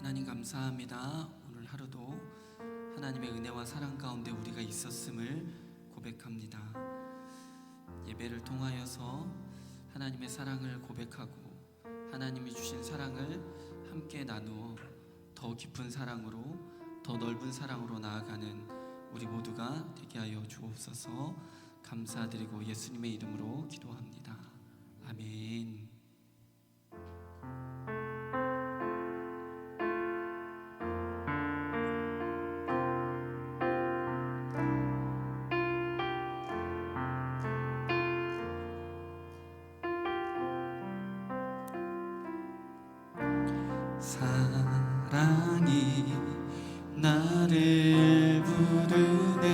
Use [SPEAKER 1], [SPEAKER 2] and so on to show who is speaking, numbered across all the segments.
[SPEAKER 1] 하나님 감사합니다. 오늘 하루도 하나님의 은혜와 사랑 가운데 우리가 있었음을 고백합니다. 예배를 통하여서 하나님의 사랑을 고백하고 하나님이 주신 사랑을 함께 나누어 더 깊은 사랑으로, 더 넓은 사랑으로 나아가는 우리 모두가 되게 하여 주옵소서. 감사드리고 예수님의 이름으로 기도합니다. 아멘. 사랑이 나를 부르네.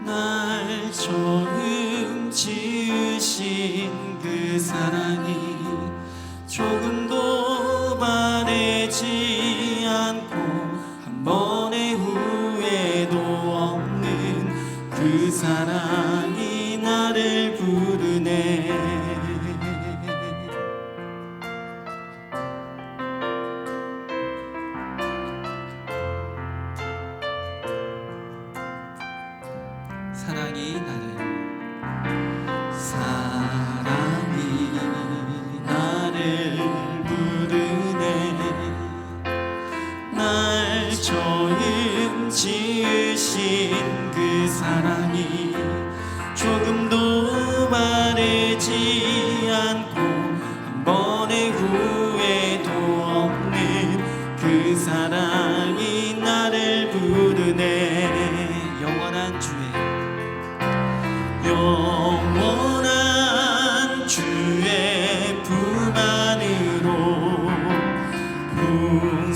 [SPEAKER 1] 날 처음 지으신 그 사랑이 조금도 바래지 않고 한 번의 후회도 없는 그 사랑이 나를 부르네. 사랑이 나를 부르네. 날 처음 지으신 그 사랑이 조금도 바래지 않고 한 번의 후회도 없는 그 사랑이 나를 부르네. 영원한 주의 품 안으로,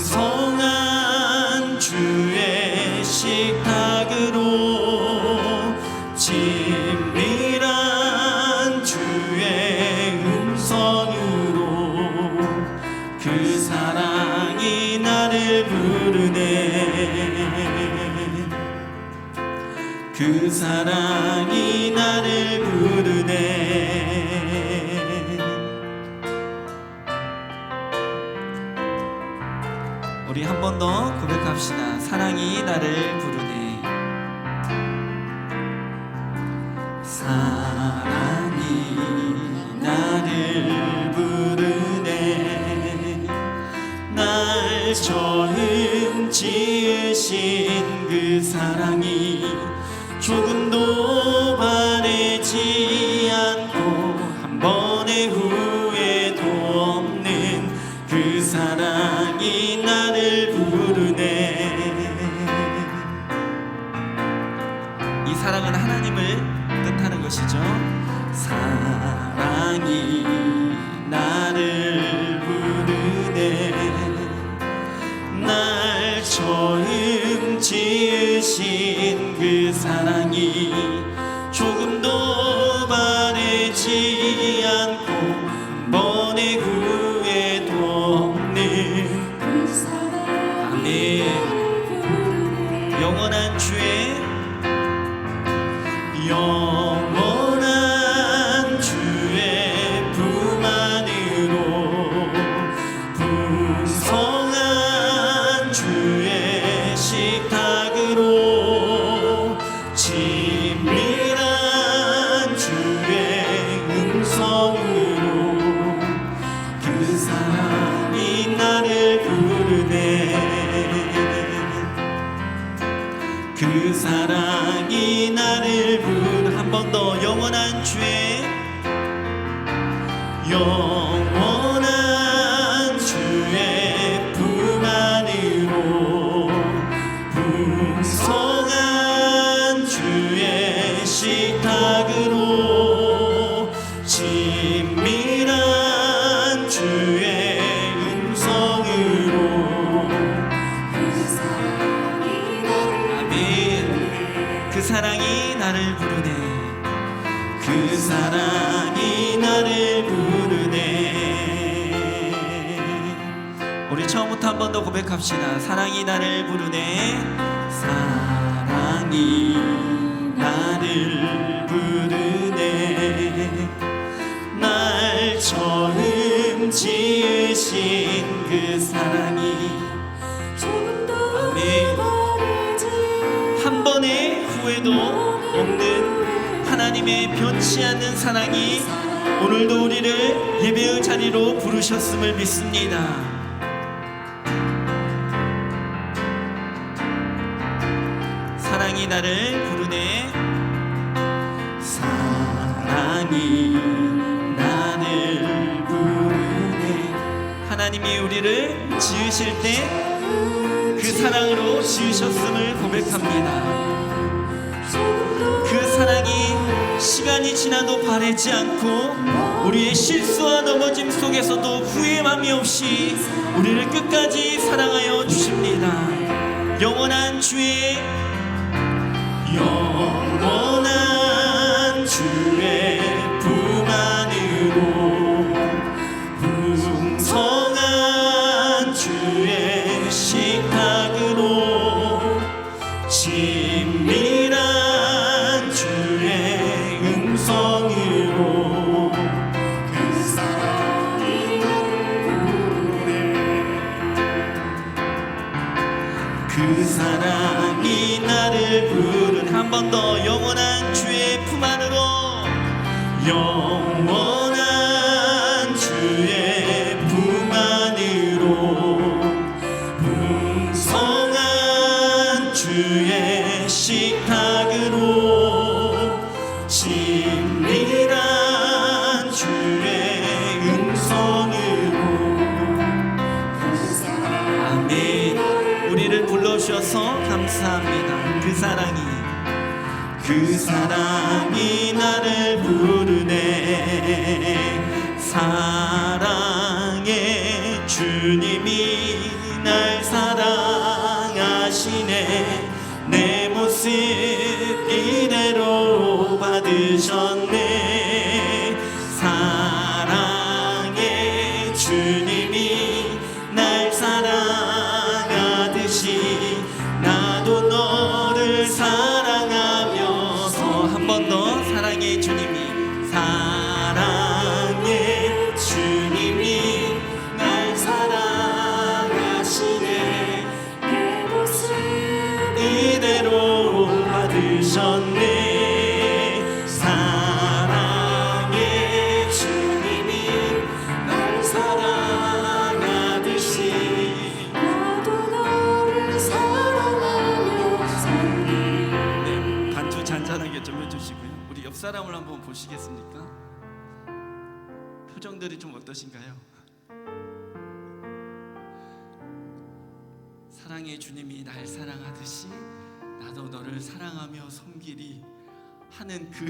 [SPEAKER 1] 풍성한 주의 식탁으로, 친밀한 주의 음성으로 그 사랑이 나를 부르네. 그 사랑이 나를 부르네. 우리 한 번 더 고백합시다. 사랑이 나를 부르네. 사랑이 나를 부르네. 날 처음 지으신 그 사랑이 조금도 바래지 않고 한 번의 후회도 없는 그 사랑이 나를 부르네. 이 사랑은 하나님을 뜻하는 것이죠. 사랑이 나를 부르네. 날 처음 지으신 그 사랑이 조금도 바래지 않고 한 번의 후회도 없는 그 사랑. 아멘. 영원한 주의 품 안으로, 풍성한 주의 식탁으로, 친밀한 주의 음성으로 그 사랑이 나를 부르네. 그 사랑이 나를 부르네. 한 번 더. 영원한 주의 품 안으로, 풍성한 주의 식탁으로, 친밀한 주의 음성으로 그 사랑이 나를. 아멘. 그 사랑이 나를 부르네. 그 사랑이 나를 부르네. 우리 처음부터 한 번 더 고백합시다. 사랑이 나를 부르네. 사랑이 나를 부르네. 날 처음 지으신 그 사랑이
[SPEAKER 2] 조금 더
[SPEAKER 1] 아멘.
[SPEAKER 2] 바르지
[SPEAKER 1] 한 번의 후회도 없는 하나님의 변치 않는 사랑이 오늘도 우리를 예배의 자리로 부르셨음을 믿습니다. 사랑이 나를 부르네. 사랑이 나를 부르네. 하나님이 우리를 지으실 때 그 사랑으로 지으셨음을 고백합니다. 그 사랑이 시간이 지나도 바래지 않고 우리의 실수와 넘어짐 속에서도 후회함이 없이 우리를 끝까지 사랑하여 주십니다. 영원한 주의 품 안으로 풍성한 주의 식탁으로 친밀한 주의 음성으로 그 사랑이 그 사랑이 나를 부른 한 번 더 영원한 주의 품 안으로 영원한 주의 품 안으로 풍성한 주의 식탁으로 친밀한 주의 음성으로 아멘. 우리를 불러주셔서 감사합니다. 그 사랑이 나를 부르네. 사랑의 주님이 날 사랑하시네. 내 모습 이대로 받으셨네. 사랑의 주님이 날 사랑하듯이 나도 너를 사랑하면서 한 번 더 사랑의 주님이 날 사랑하시네.
[SPEAKER 2] 내 모습
[SPEAKER 1] 이대로 받으셨네. 사랑의 주님이 날 사랑하듯이
[SPEAKER 2] 나도 너를 사랑하며 살리.
[SPEAKER 1] 네, 반주 잔잔하게 좀 해주시고요. 우리 옆 사람을 한번 보시겠습니까? 표정들이 좀 어떠신가요? 사랑의 주님이 날 사랑하듯이 나도 너를 사랑하며 섬기리 하는 그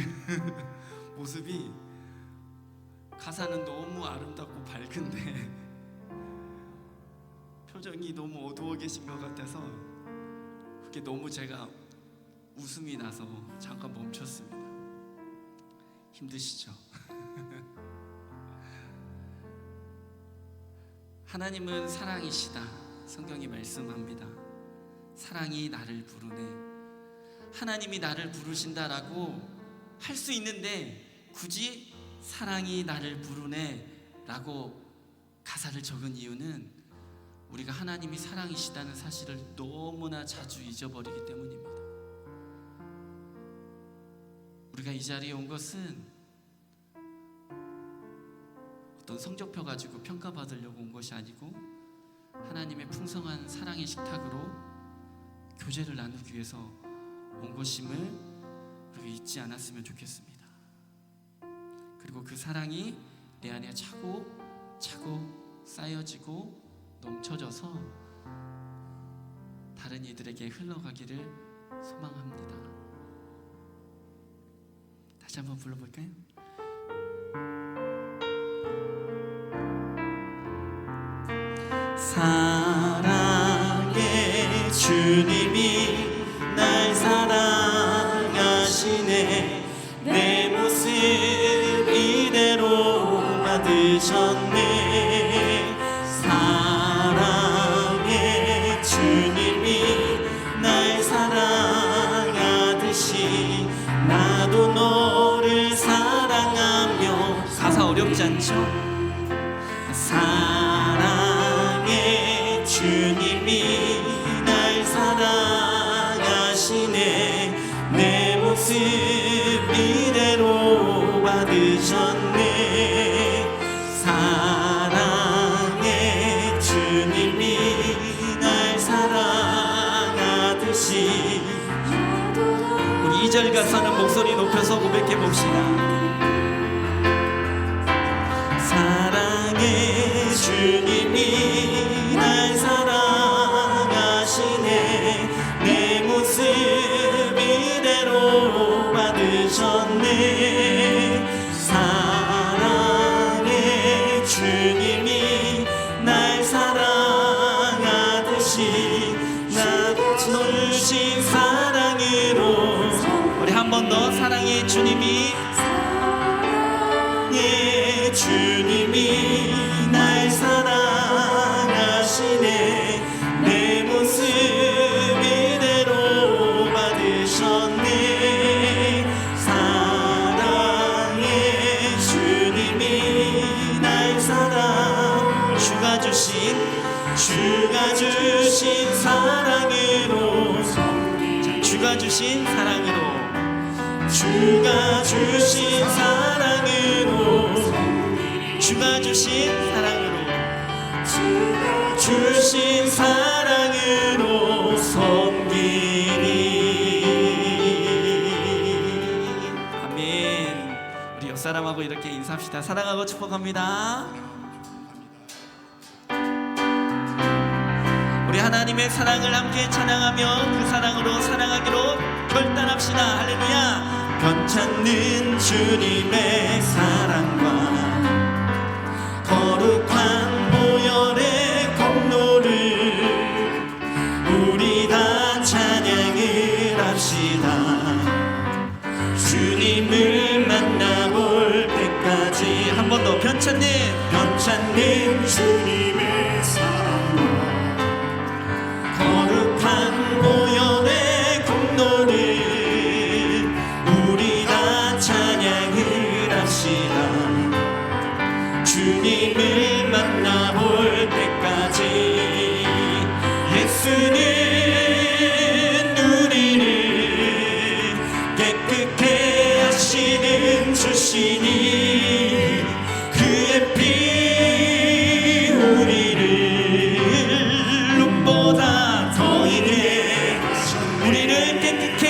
[SPEAKER 1] 모습이 가사는 너무 아름답고 밝은데 표정이 너무 어두워 계신 것 같아서 그게 너무 제가 웃음이 나서 잠깐 멈췄습니다. 힘드시죠? 하나님은 사랑이시다. 성경이 말씀합니다. 사랑이 나를 부르네. 하나님이 나를 부르신다라고 할 수 있는데 굳이 사랑이 나를 부르네 라고 가사를 적은 이유는 우리가 하나님이 사랑이시다는 사실을 너무나 자주 잊어버리기 때문입니다. 우리가 이 자리에 온 것은 어떤 성적표 가지고 평가받으려고 온 것이 아니고 하나님의 풍성한 사랑의 식탁으로 교제를 나누기 위해서 온 것임을 우리가 잊지 않았으면 좋겠습니다. 그리고 그 사랑이 내 안에 차고 쌓여지고 넘쳐져서 다른 이들에게 흘러가기를 소망합니다. 다시 한번 불러볼까요? 사랑의 주님이 날 사랑하시네. 내 모습 이대로 받으셨네. 사랑의 주님이 날 사랑하듯이 나도 너를 사랑하며. 가사 어렵지 않죠? 사랑의 주님이 날 사랑하시네. 내 모습 이대로 받으셨네. 사랑해 주님이 날 사랑하듯이. 우리 2절 가사는 목소리 높여서 고백해 봅시다. 사랑해 주님이 날 사랑하시네. 내 모습 이대로 받으셨네. 사랑해 주님이 날 사랑하듯이 나를 주신 사랑으로. 우리 한 번 더. 사랑해 주님이, 사랑해 주님이 날 사랑하시네. 내 모습 이대로 받으셨네. 사랑해 주님이 날 사랑. 주가 주신 사랑으로. 주가 주신 사랑으로. 주가 주신 사랑으로. 주가 주신 사랑으로. 주가 주신 사랑으로 섬기리. 아멘. 우리 옆사람하고 이렇게 인사합시다. 사랑하고 축복합니다. 우리 하나님의 사랑을 함께 찬양하며 그 사랑으로 사랑하기로 결단합시다. 할렐루야. 변찮는 주님의 사랑과 거룩한 보혈의 공로를 우리 다 찬양을 합시다. 주님을 만나볼 때까지. 한 번 더. 변찮는 주님의 사랑과 거룩한 보혈의 공로를 우리 다 찬양을 합시다. 주님을 만나볼 때까지. 예수는 우리를 깨끗게 하시는 주시니 그의 피 우리를 눈보다 더이게 우리를 깨끗해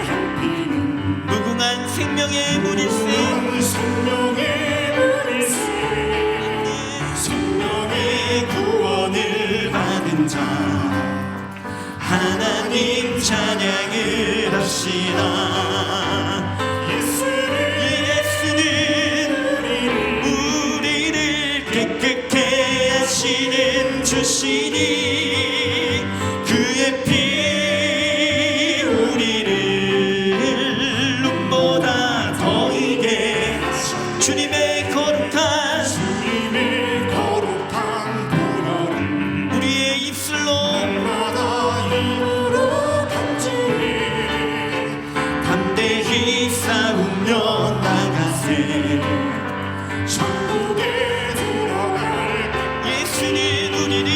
[SPEAKER 1] 한 피는 무궁한 생명의 물일세. 생명의 구원을 받은 자 하나님 찬양을 합시다. 예수는 우리를 깨끗게 하시는 주시니 그의 피 우리를 눈보다 더이게 주님의 거룩한 보혈을 우리의 입술로 담대히 싸우며 나가세. 천국에 들어갈 예수는 우리를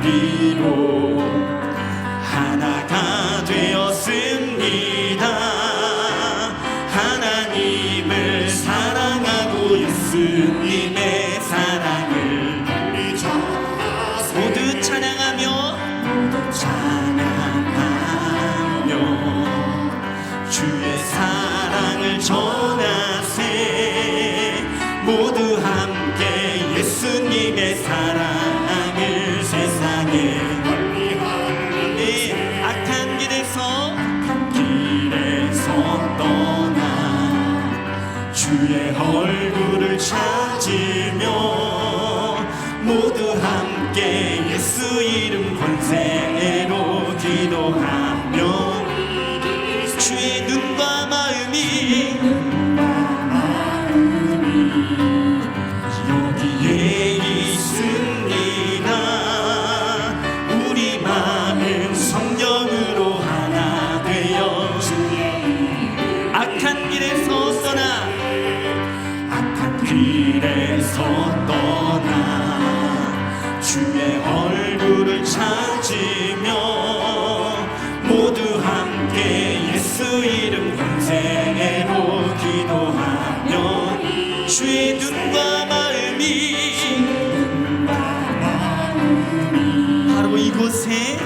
[SPEAKER 1] 피로 하나가 되었습니다. 하나님을 사랑하고 예수님의 사랑을 모두 찬양하며 주의 사랑을 전하세. 모두 함께 예수님의 사랑을 세상에 악한 길에서 떠나 주의 얼굴을 찾으며 모두 함께 예수 이름 권세로 기도하며 주의 눈과 마음이 여기에 있습니다. 우리 마음 성령으로 하나 되어 악한 길에서 떠나 주의 얼굴을 찾으며 모두 함께 예수 이름 권세로 기도하며 주의 눈과 마음이 바로 이곳에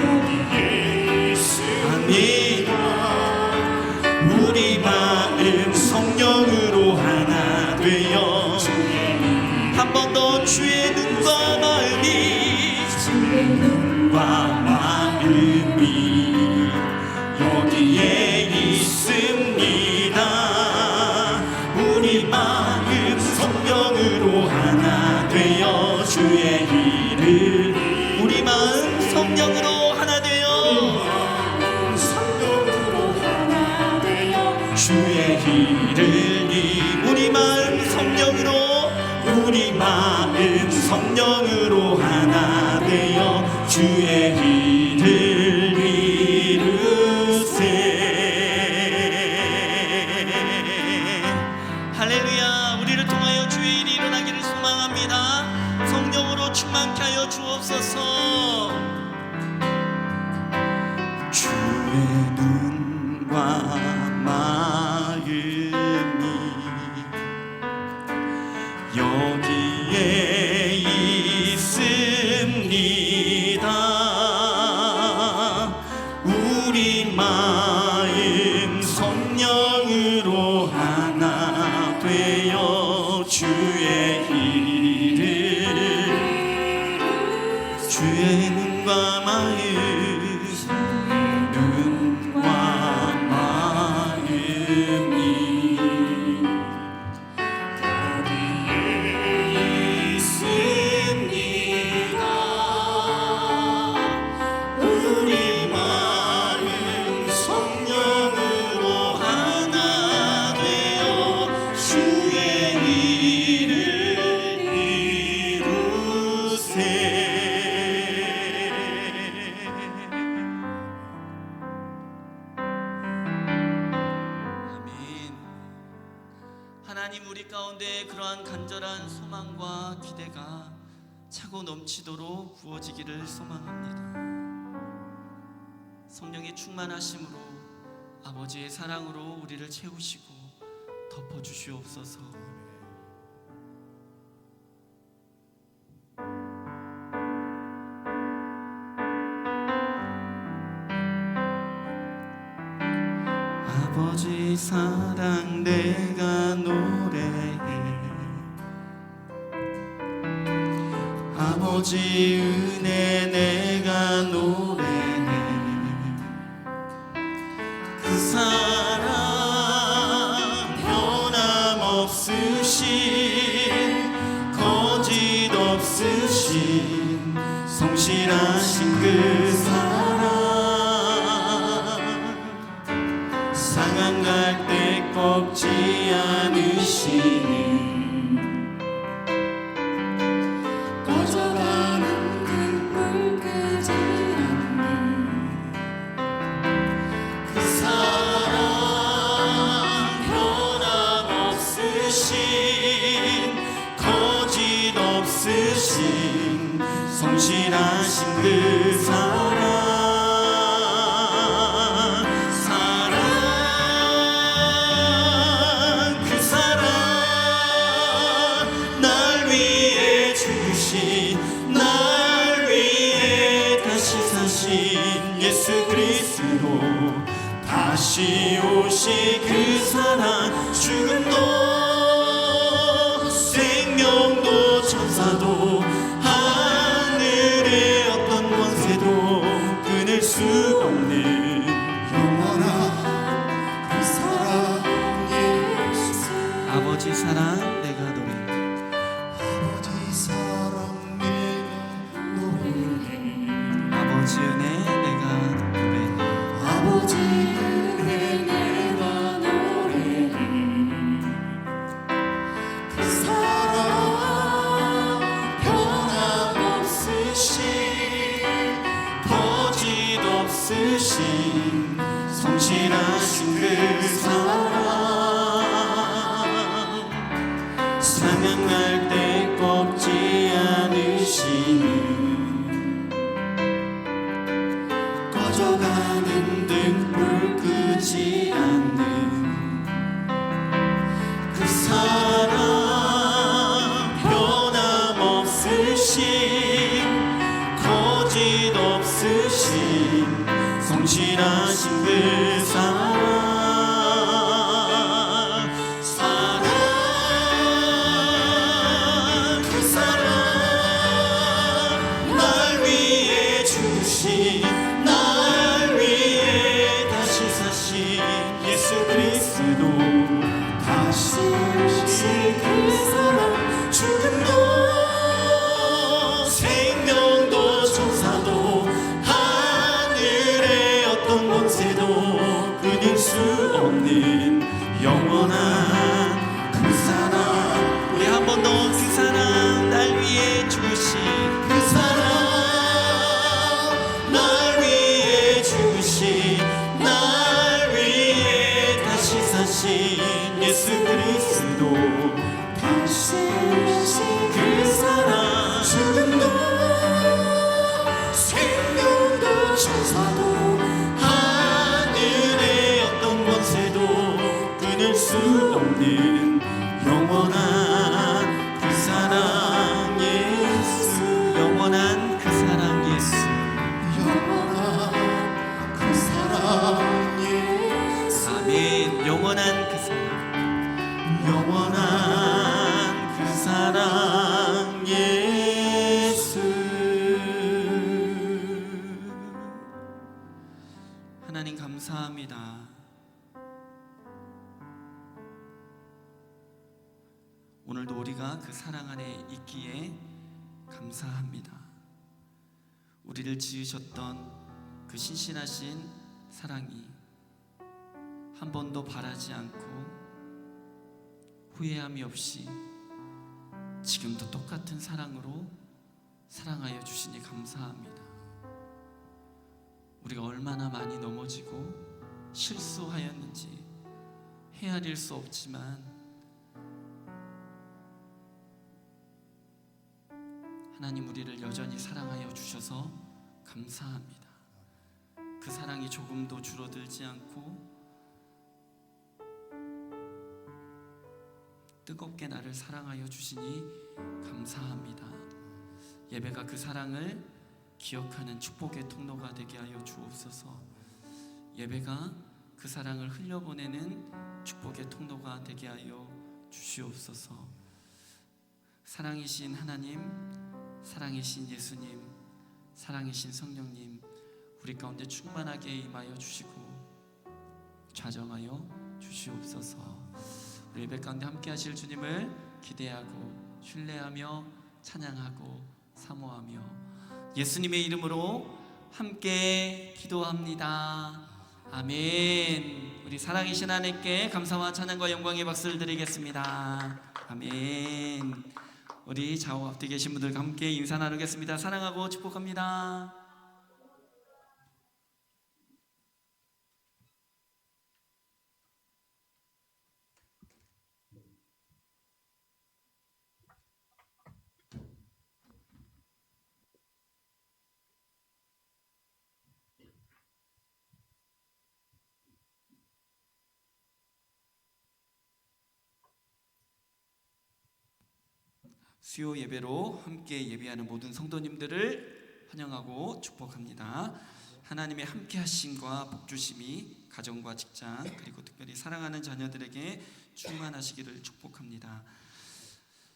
[SPEAKER 1] 아멘. 우리 마음 성령으로 하나 되어 한 번 더 주의 눈과 마음이 여기에 있습니다. 우리 마음 성령으로 하나 되어 주의 일을 우리 마음 성령으로 하나 되어 주의 일을 우리 마음 성령으로 하나 되어 주의 일을 이루세. 할렐루야. 우리를 통하여 주의 일이 일어나기를 소망합니다. 성령으로 충만케 하여 주옵소서. 주의 눈과 마음이 여기에 있습니다. 우리 마음 성령으로 하나 되어 주의 일을 주의 눈과 마음이 하나님, 우리 가운데 그러한 간절한 소망과 기대가 차고 넘치도록 부어지기를 소망합니다. 성령의 충만하심으로 아버지의 사랑으로 우리를 채우시고 덮어주시옵소서. 아버지 사랑 내가 노래해. 아버지 은혜 내가 노래해. 그 사랑 변함없으신 거짓 없으신 성실하신 그 사랑 상한 갈 때 꺾지 않으시니
[SPEAKER 2] 꺼져가는 그 불
[SPEAKER 3] 주신 예수 그리스도 다시 오실 그 사랑 죽음도 생명도 천사도 하늘의 어떤 권세도 끊을 수 없는 영원한 그 사랑 예수
[SPEAKER 1] 아버지 사랑 내가 노래
[SPEAKER 3] 아버지 사랑 내가 노래해
[SPEAKER 1] 아버지 은혜 내가 노래해
[SPEAKER 2] 아버지 은혜 내가 노래해 그 사랑 변함없으신
[SPEAKER 3] 거짓 없으신 성실하신 그 사랑 사냥할 때 꺾지 않으시는 꺼져가는 등불 끄지 않는 그 사랑 변함없으신 거짓 없으신 성실하신 그 사랑 사랑 그 사랑 날 위해 주신 날 위해 다시 사신 예수 그리스도 다시 오실 그 사랑 죽음도 생명도 천사도 하늘의 어떤 권세도 끊을 수 없는 영원한 그 사랑 우리 한 번 더 그 사랑 날 위해 주신 그 사랑 날 위해 주신 날 위해 다시 사신 예수 그리스도 다시 오신 그 사랑 죽음도 생명도 천사도 하늘의 어떤 권세도 끊을 수 없는 영원한 그 사랑 예수 영원한 그 사랑 예수 영원한 그 사랑 예수 아멘 영원한 그 사랑 영원한 그 사랑 예수
[SPEAKER 1] 하나님 감사합니다. 오늘도 우리가 그 사랑 안에 있기에 감사합니다. 우리를 지으셨던 그 신실하신 사랑이 한 번도 바라지 않고 후회함이 없이 지금도 똑같은 사랑으로 사랑하여 주시니 감사합니다. 우리가 얼마나 많이 넘어지고 실수하였는지 헤아릴 수 없지만 하나님 우리를 여전히 사랑하여 주셔서 감사합니다. 그 사랑이 조금도 줄어들지 않고 뜨겁게 나를 사랑하여 주시니 감사합니다. 예배가 그 사랑을 기억하는 축복의 통로가 되게 하여 주옵소서. 예배가 그 사랑을 흘려보내는 축복의 통로가 되게 하여 주시옵소서. 사랑이신 하나님, 사랑이신 예수님, 사랑이신 성령님, 우리 가운데 충만하게 임하여 주시고 좌정하여 주시옵소서. 우리 예배 가운데 함께 하실 주님을 기대하고 신뢰하며 찬양하고 사모하며 예수님의 이름으로 함께 기도합니다. 아멘. 우리 사랑이신 하나님께 감사와 찬양과 영광의 박수를 드리겠습니다. 아멘. 우리 좌우 앞뒤 계신 분들과 함께 인사 나누겠습니다. 사랑하고 축복합니다. 수요 예배로 함께 예배하는 모든 성도님들을 환영하고 축복합니다. 하나님의 함께 하심과 복 주심이 가정과 직장 그리고 특별히 사랑하는 자녀들에게 충만하시기를 축복합니다.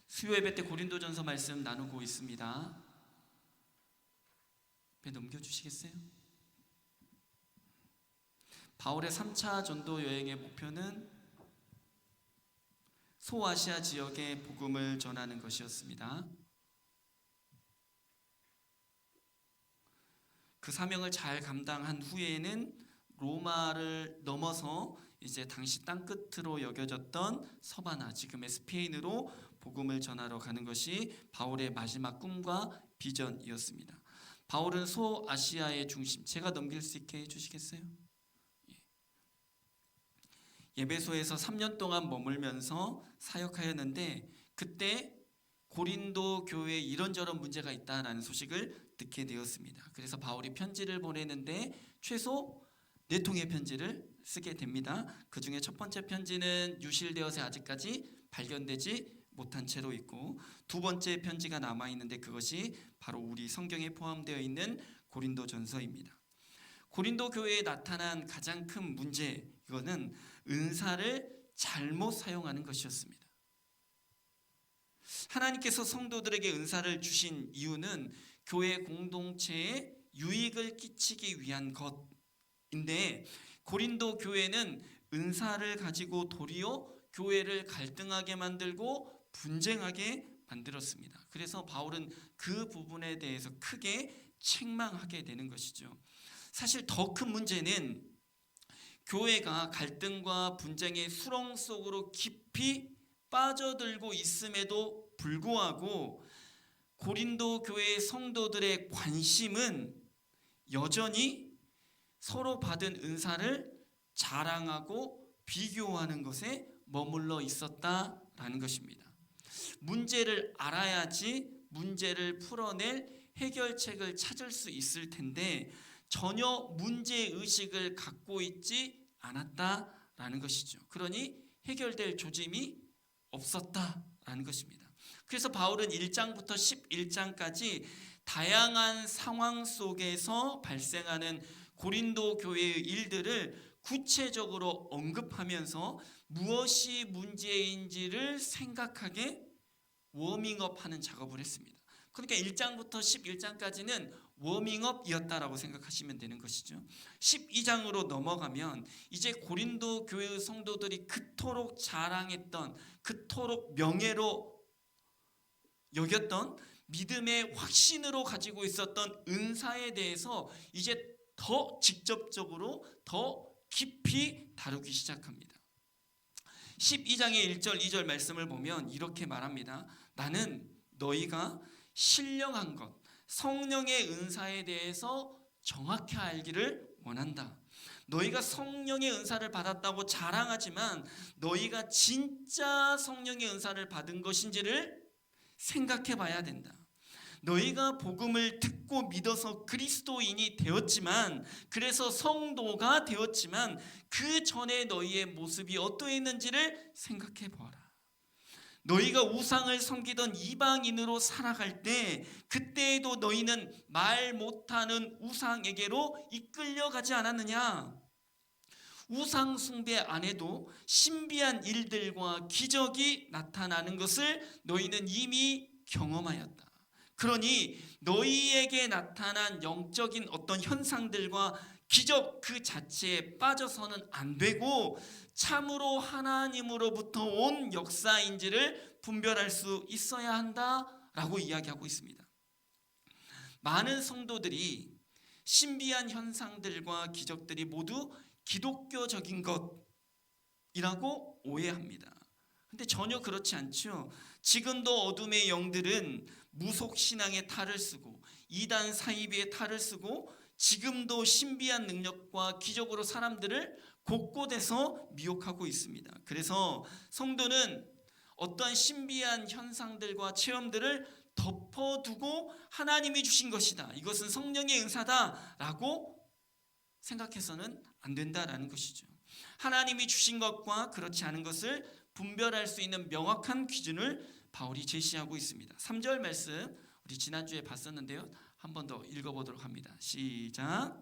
[SPEAKER 1] 수요 예배 때 고린도전서 말씀 나누고 있습니다. 배 넘겨주시겠어요? 바울의 3차 전도 여행의 목표는 소아시아 지역에 복음을 전하는 것이었습니다. 그 사명을 잘 감당한 후에는 로마를 넘어서 이제 당시 땅끝으로 여겨졌던 서바나, 지금의 스페인으로 복음을 전하러 가는 것이 바울의 마지막 꿈과 비전이었습니다. 바울은 소아시아의 중심, 제가 넘길 수 있게 해주시겠어요? 예배소에서 3년 동안 머물면서 사역하였는데 그때 고린도 교회에 이런저런 문제가 있다라는 소식을 듣게 되었습니다. 그래서 바울이 편지를 보내는데 최소 4통의 편지를 쓰게 됩니다. 그 중에 첫 번째 편지는 유실되어서 아직까지 발견되지 못한 채로 있고, 두 번째 편지가 남아있는데 그것이 바로 우리 성경에 포함되어 있는 고린도전서입니다. 고린도 교회에 나타난 가장 큰 문제, 이거는 은사를 잘못 사용하는 것이었습니다. 하나님께서 성도들에게 은사를 주신 이유는 교회 공동체에 유익을 끼치기 위한 것인데, 고린도 교회는 은사를 가지고 도리어 교회를 갈등하게 만들고 분쟁하게 만들었습니다. 그래서 바울은 그 부분에 대해서 크게 책망하게 되는 것이죠. 사실 더 큰 문제는 교회가 갈등과 분쟁의 수렁 속으로 깊이 빠져들고 있음에도 불구하고 고린도 교회의 성도들의 관심은 여전히 서로 받은 은사를 자랑하고 비교하는 것에 머물러 있었다라는 것입니다. 문제를 알아야지 문제를 풀어낼 해결책을 찾을 수 있을 텐데 전혀 문제의식을 갖고 있지 않았다라는 것이죠. 그러니 해결될 조짐이 없었다라는 것입니다. 그래서 바울은 1장부터 11장까지 다양한 상황 속에서 발생하는 고린도 교회의 일들을 구체적으로 언급하면서 무엇이 문제인지를 생각하게 워밍업하는 작업을 했습니다. 그러니까 1장부터 11장까지는 워밍업이었다라고 생각하시면 되는 것이죠. 12장으로 넘어가면 이제 고린도 교회의 성도들이 그토록 자랑했던, 그토록 명예로 여겼던 믿음의 확신으로 가지고 있었던 은사에 대해서 이제 더 직접적으로 더 깊이 다루기 시작합니다. 12장의 1절 2절 말씀을 보면 이렇게 말합니다. 나는 너희가 신령한 것, 성령의 은사에 대해서 정확히 알기를 원한다. 너희가 성령의 은사를 받았다고 자랑하지만 너희가 진짜 성령의 은사를 받은 것인지를 생각해 봐야 된다. 너희가 복음을 듣고 믿어서 그리스도인이 되었지만, 그래서 성도가 되었지만 그 전에 너희의 모습이 어떠했는지를 생각해 보아라. 너희가 우상을 섬기던 이방인으로 살아갈 때 그때에도 너희는 말 못하는 우상에게로 이끌려가지 않았느냐? 우상 숭배 안에도 신비한 일들과 기적이 나타나는 것을 너희는 이미 경험하였다. 그러니 너희에게 나타난 영적인 어떤 현상들과 기적 그 자체에 빠져서는 안 되고 참으로 하나님으로부터 온 역사인지를 분별할 수 있어야 한다라고 이야기하고 있습니다. 많은 성도들이 신비한 현상들과 기적들이 모두 기독교적인 것이라고 오해합니다. 근데 전혀 그렇지 않죠. 지금도 어둠의 영들은 무속신앙의 탈을 쓰고 이단 사이비의 탈을 쓰고 지금도 신비한 능력과 기적으로 사람들을 곳곳에서 미혹하고 있습니다. 그래서 성도는 어떠한 신비한 현상들과 체험들을 덮어두고 하나님이 주신 것이다, 이것은 성령의 은사다라고 생각해서는 안 된다라는 것이죠. 하나님이 주신 것과 그렇지 않은 것을 분별할 수 있는 명확한 기준을 바울이 제시하고 있습니다. 3절 말씀 우리 지난주에 봤었는데요. 한 번 더 읽어보도록 합니다. 시작.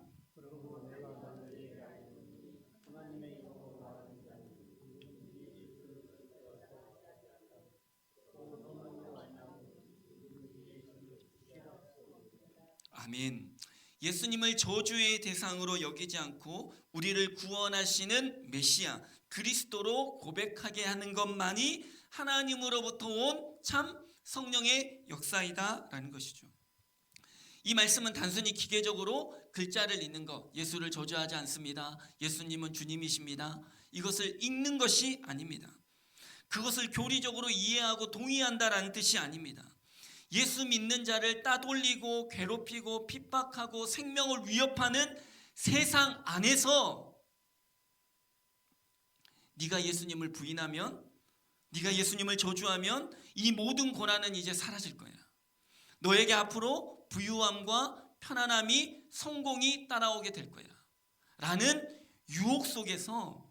[SPEAKER 1] 아멘. 예수님을 저주의 대상으로 여기지 않고 우리를 구원하시는 메시아 그리스도로 고백하게 하는 것만이 하나님으로부터 온 참 성령의 역사이다라는 것이죠. 이 말씀은 단순히 기계적으로 글자를 읽는 것, 예수를 저주하지 않습니다, 예수님은 주님이십니다, 이것을 읽는 것이 아닙니다. 그것을 교리적으로 이해하고 동의한다라는 뜻이 아닙니다. 예수 믿는 자를 따돌리고 괴롭히고 핍박하고 생명을 위협하는 세상 안에서 네가 예수님을 부인하면, 네가 예수님을 저주하면 이 모든 고난은 이제 사라질 거야. 너에게 앞으로 부유함과 편안함이, 성공이 따라오게 될 거야 라는 유혹 속에서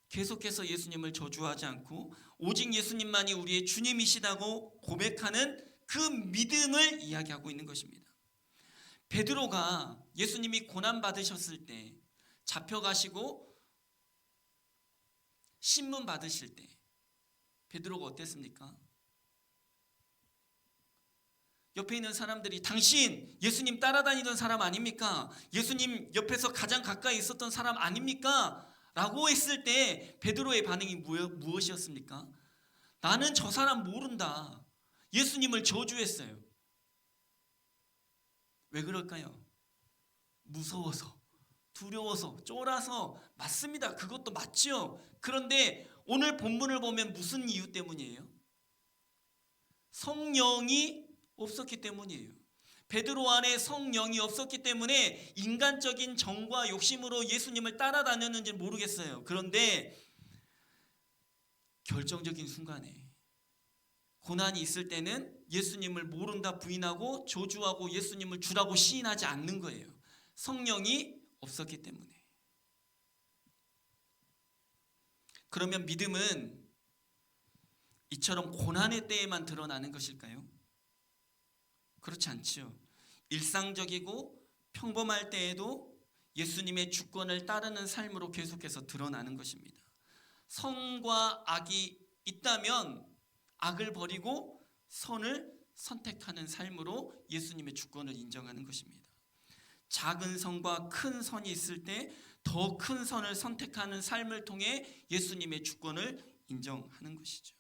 [SPEAKER 1] 계속해서 예수님을 저주하지 않고 오직 예수님만이 우리의 주님이시다고 고백하는 그 믿음을 이야기하고 있는 것입니다. 베드로가 예수님이 고난 받으셨을 때, 잡혀가시고 신문 받으실 때 베드로가 어땠습니까? 옆에 있는 사람들이 당신 예수님 따라다니던 사람 아닙니까? 예수님 옆에서 가장 가까이 있었던 사람 아닙니까? 라고 했을 때 베드로의 반응이 무엇이었습니까? 나는 저 사람 모른다. 예수님을 저주했어요. 왜 그럴까요? 무서워서, 두려워서, 쫄아서. 맞습니다. 그것도 맞지요. 그런데 오늘 본문을 보면 무슨 이유 때문이에요? 성령이 없었기 때문이에요. 베드로 안에 성령이 없었기 때문에 인간적인 정과 욕심으로 예수님을 따라다녔는지 모르겠어요. 그런데 결정적인 순간에 고난이 있을 때는 예수님을 모른다 부인하고 저주하고 예수님을 주라고 시인하지 않는 거예요. 성령이 없었기 때문에. 그러면 믿음은 이처럼 고난의 때에만 드러나는 것일까요? 그렇지 않지요. 일상적이고 평범할 때에도 예수님의 주권을 따르는 삶으로 계속해서 드러나는 것입니다. 선과 악이 있다면 악을 버리고 선을 선택하는 삶으로 예수님의 주권을 인정하는 것입니다. 작은 선과 큰 선이 있을 때 더 큰 선을 선택하는 삶을 통해 예수님의 주권을 인정하는 것이죠.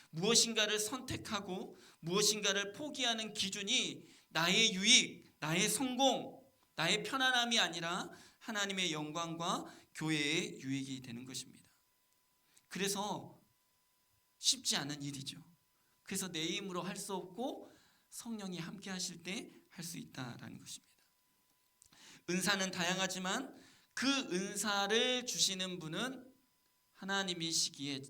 [SPEAKER 1] 무엇인가를 선택하고 무엇인가를 포기하는 기준이 나의 유익, 나의 성공, 나의 편안함이 아니라 하나님의 영광과 교회의 유익이 되는 것입니다. 그래서 쉽지 않은 일이죠. 그래서 내 힘으로 할 수 없고 성령이 함께 하실 때 할 수 있다라는 것입니다. 은사는 다양하지만 그 은사를 주시는 분은 하나님이시기에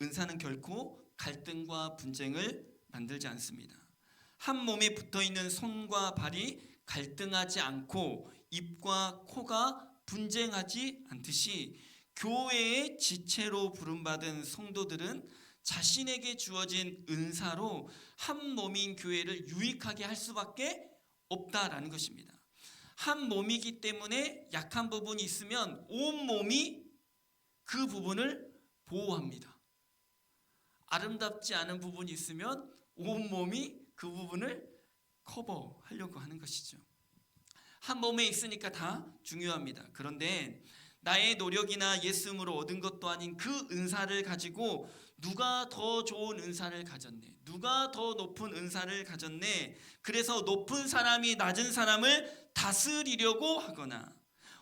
[SPEAKER 1] 은사는 결코 갈등과 분쟁을 만들지 않습니다. 한 몸에 붙어있는 손과 발이 갈등하지 않고 입과 코가 분쟁하지 않듯이 교회의 지체로 부름받은 성도들은 자신에게 주어진 은사로 한 몸인 교회를 유익하게 할 수밖에 없다라는 것입니다. 한 몸이기 때문에 약한 부분이 있으면 온 몸이 그 부분을 보호합니다. 아름답지 않은 부분이 있으면 온 몸이 그 부분을 커버하려고 하는 것이죠. 한 몸에 있으니까 다 중요합니다. 그런데 나의 노력이나 예수님으로 얻은 것도 아닌 그 은사를 가지고 누가 더 좋은 은사를 가졌네, 누가 더 높은 은사를 가졌네, 그래서 높은 사람이 낮은 사람을 다스리려고 하거나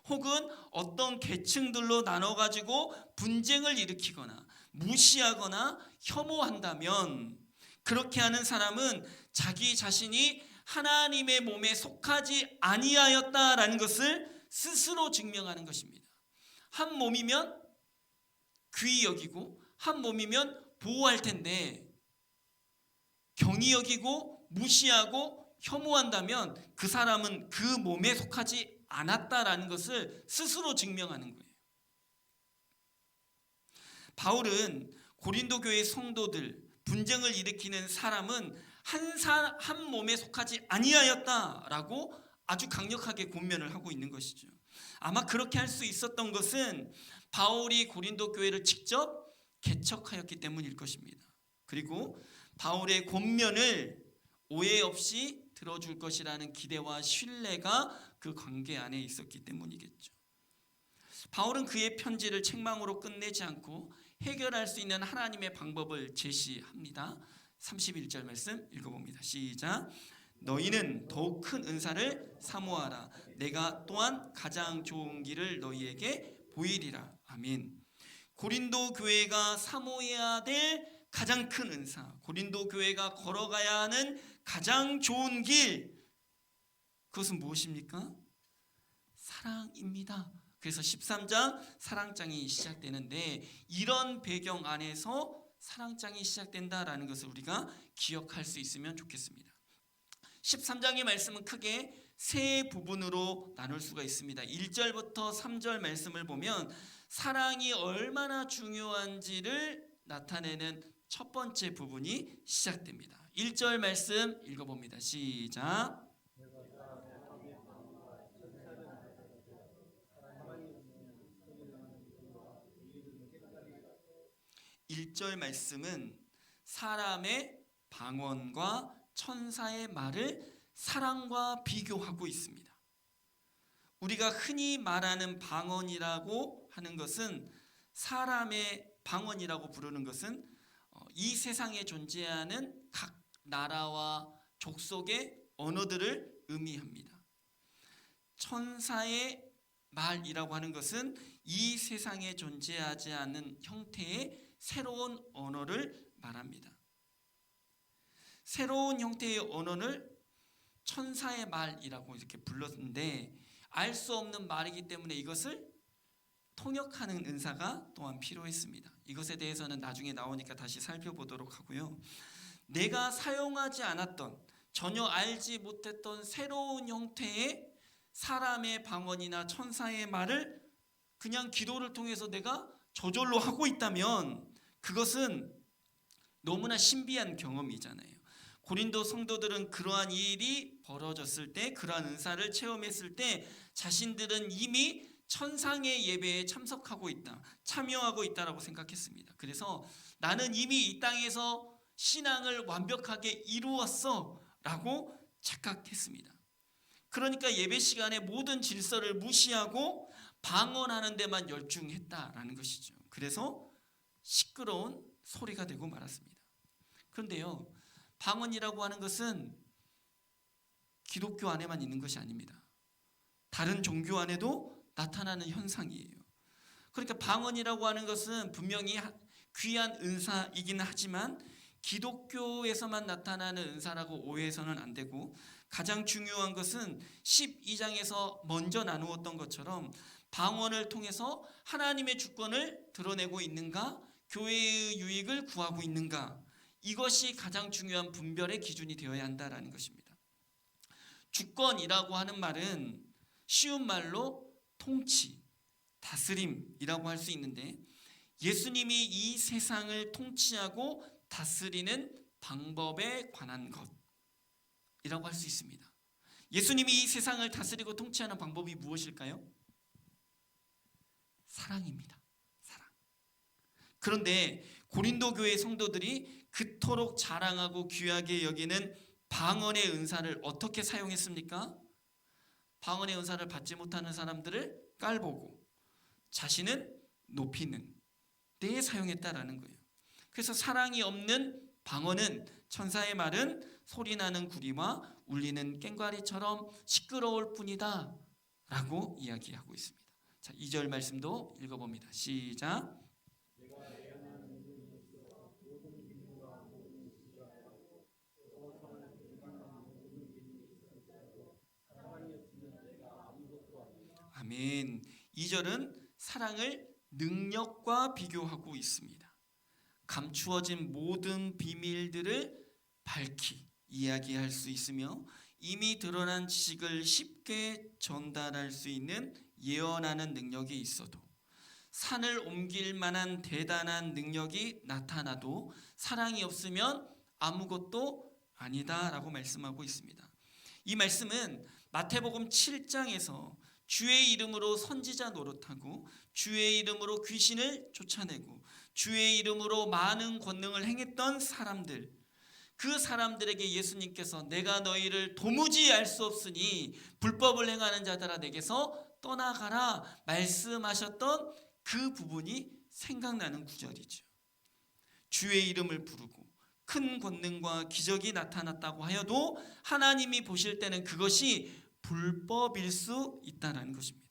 [SPEAKER 1] 혹은 어떤 계층들로 나눠가지고 분쟁을 일으키거나 무시하거나 혐오한다면 그렇게 하는 사람은 자기 자신이 하나님의 몸에 속하지 아니하였다라는 것을 스스로 증명하는 것입니다. 한 몸이면 귀히 여기고 한 몸이면 보호할 텐데 경히 여기고 무시하고 혐오한다면 그 사람은 그 몸에 속하지 않았다라는 것을 스스로 증명하는 거예요. 바울은 고린도 교회 성도들, 분쟁을 일으키는 사람은 한 몸에 속하지 아니하였다라고 아주 강력하게 권면을 하고 있는 것이죠. 아마 그렇게 할 수 있었던 것은 바울이 고린도 교회를 직접 개척하였기 때문일 것입니다. 그리고 바울의 권면을 오해 없이 들어줄 것이라는 기대와 신뢰가 그 관계 안에 있었기 때문이겠죠. 바울은 그의 편지를 책망으로 끝내지 않고 해결할 수 있는 하나님의 방법을 제시합니다. 31절 말씀 읽어봅니다. 시작. 너희는 더욱 큰 은사를 사모하라. 내가 또한 가장 좋은 길을 너희에게 보이리라. 아멘. 고린도 교회가 사모해야 될 가장 큰 은사, 고린도 교회가 걸어가야 하는 가장 좋은 길, 그것은 무엇입니까? 사랑입니다. 그래서 13장 사랑장이 시작되는데 이런 배경 안에서 사랑장이 시작된다라는 것을 우리가 기억할 수 있으면 좋겠습니다. 13장의 말씀은 크게 세 부분으로 나눌 수가 있습니다. 1절부터 3절 말씀을 보면 사랑이 얼마나 중요한지를 나타내는 첫 번째 부분이 시작됩니다. 1절 말씀 읽어봅니다. 시작. 1절 말씀은 사람의 방언과 천사의 말을 사랑과 비교하고 있습니다. 우리가 흔히 말하는 방언이라고 하는 것은, 사람의 방언이라고 부르는 것은 이 세상에 존재하는 각 나라와 족속의 언어들을 의미합니다. 천사의 말이라고 하는 것은 이 세상에 존재하지 않는 형태의 새로운 언어를 말합니다. 새로운 형태의 언어를 천사의 말이라고 이렇게 불렀는데 알 수 없는 말이기 때문에 이것을 통역하는 은사가 또한 필요했습니다. 이것에 대해서는 나중에 나오니까 다시 살펴보도록 하고요. 내가 사용하지 않았던, 전혀 알지 못했던 새로운 형태의 사람의 방언이나 천사의 말을 그냥 기도를 통해서 내가 저절로 하고 있다면 그것은 너무나 신비한 경험이잖아요. 고린도 성도들은 그러한 일이 벌어졌을 때, 그러한 은사를 체험했을 때 자신들은 이미 천상의 예배에 참석하고 있다, 참여하고 있다라고 생각했습니다. 그래서 나는 이미 이 땅에서 신앙을 완벽하게 이루었어 라고 착각했습니다. 그러니까 예배 시간에 모든 질서를 무시하고 방언하는 데만 열중했다라는 것이죠. 그래서 시끄러운 소리가 되고 말았습니다. 그런데요, 방언이라고 하는 것은 기독교 안에만 있는 것이 아닙니다. 다른 종교 안에도 나타나는 현상이에요. 그러니까 방언이라고 하는 것은 분명히 귀한 은사이긴 하지만 기독교에서만 나타나는 은사라고 오해해서는 안 되고, 가장 중요한 것은 12장에서 먼저 나누었던 것처럼 방언을 통해서 하나님의 주권을 드러내고 있는가, 교회의 유익을 구하고 있는가, 이것이 가장 중요한 분별의 기준이 되어야 한다라는 것입니다. 주권이라고 하는 말은 쉬운 말로 통치, 다스림이라고 할 수 있는데, 예수님이 이 세상을 통치하고 다스리는 방법에 관한 것이라고 할 수 있습니다. 예수님이 이 세상을 다스리고 통치하는 방법이 무엇일까요? 사랑입니다. 사랑. 그런데 고린도 교회 성도들이 그토록 자랑하고 귀하게 여기는 방언의 은사를 어떻게 사용했습니까? 방언의 은사를 받지 못하는 사람들을 깔보고 자신은 높이는 데에 사용했다라는 거예요. 그래서 사랑이 없는 방언은, 천사의 말은 소리나는 구리와 울리는 꽹과리처럼 시끄러울 뿐이다 라고 이야기하고 있습니다. 자, 2절 말씀도 읽어봅니다. 시작. 아멘. 2절은 사랑을 능력과 비교하고 있습니다. 감추어진 모든 비밀들을 밝히 이야기할 수 있으며 이미 드러난 지식을 쉽게 전달할 수 있는 예언하는 능력이 있어도, 산을 옮길 만한 대단한 능력이 나타나도 사랑이 없으면 아무것도 아니다라고 말씀하고 있습니다. 이 말씀은 마태복음 7장에서 주의 이름으로 선지자 노릇하고 주의 이름으로 귀신을 쫓아내고 주의 이름으로 많은 권능을 행했던 사람들, 그 사람들에게 예수님께서 내가 너희를 도무지 알 수 없으니 불법을 행하는 자들아 내게서 떠나가라 말씀하셨던 그 부분이 생각나는 구절이죠. 주의 이름을 부르고 큰 권능과 기적이 나타났다고 하여도 하나님이 보실 때는 그것이 불법일 수 있다는 것입니다.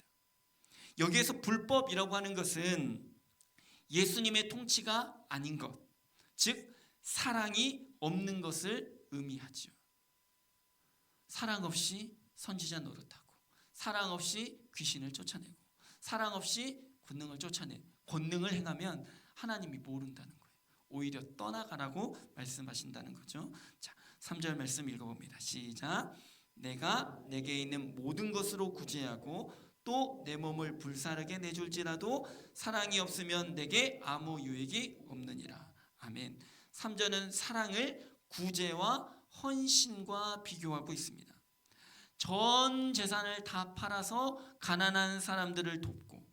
[SPEAKER 1] 여기에서 불법이라고 하는 것은 예수님의 통치가 아닌 것, 즉 사랑이 없는 것을 의미하죠. 사랑 없이 선지자 노릇하고 사랑 없이 귀신을 쫓아내고 사랑 없이 권능을 쫓아내 권능을 행하면 하나님이 모른다는 거예요. 오히려 떠나가라고 말씀하신다는 거죠. 자, 3절 말씀 읽어봅니다. 시작. 내가 내게 있는 모든 것으로 구제하고 또 내 몸을 불사르게 내줄지라도 사랑이 없으면 내게 아무 유익이 없느니라. 아멘. 3절은 사랑을 구제와 헌신과 비교하고 있습니다. 전 재산을 다 팔아서 가난한 사람들을 돕고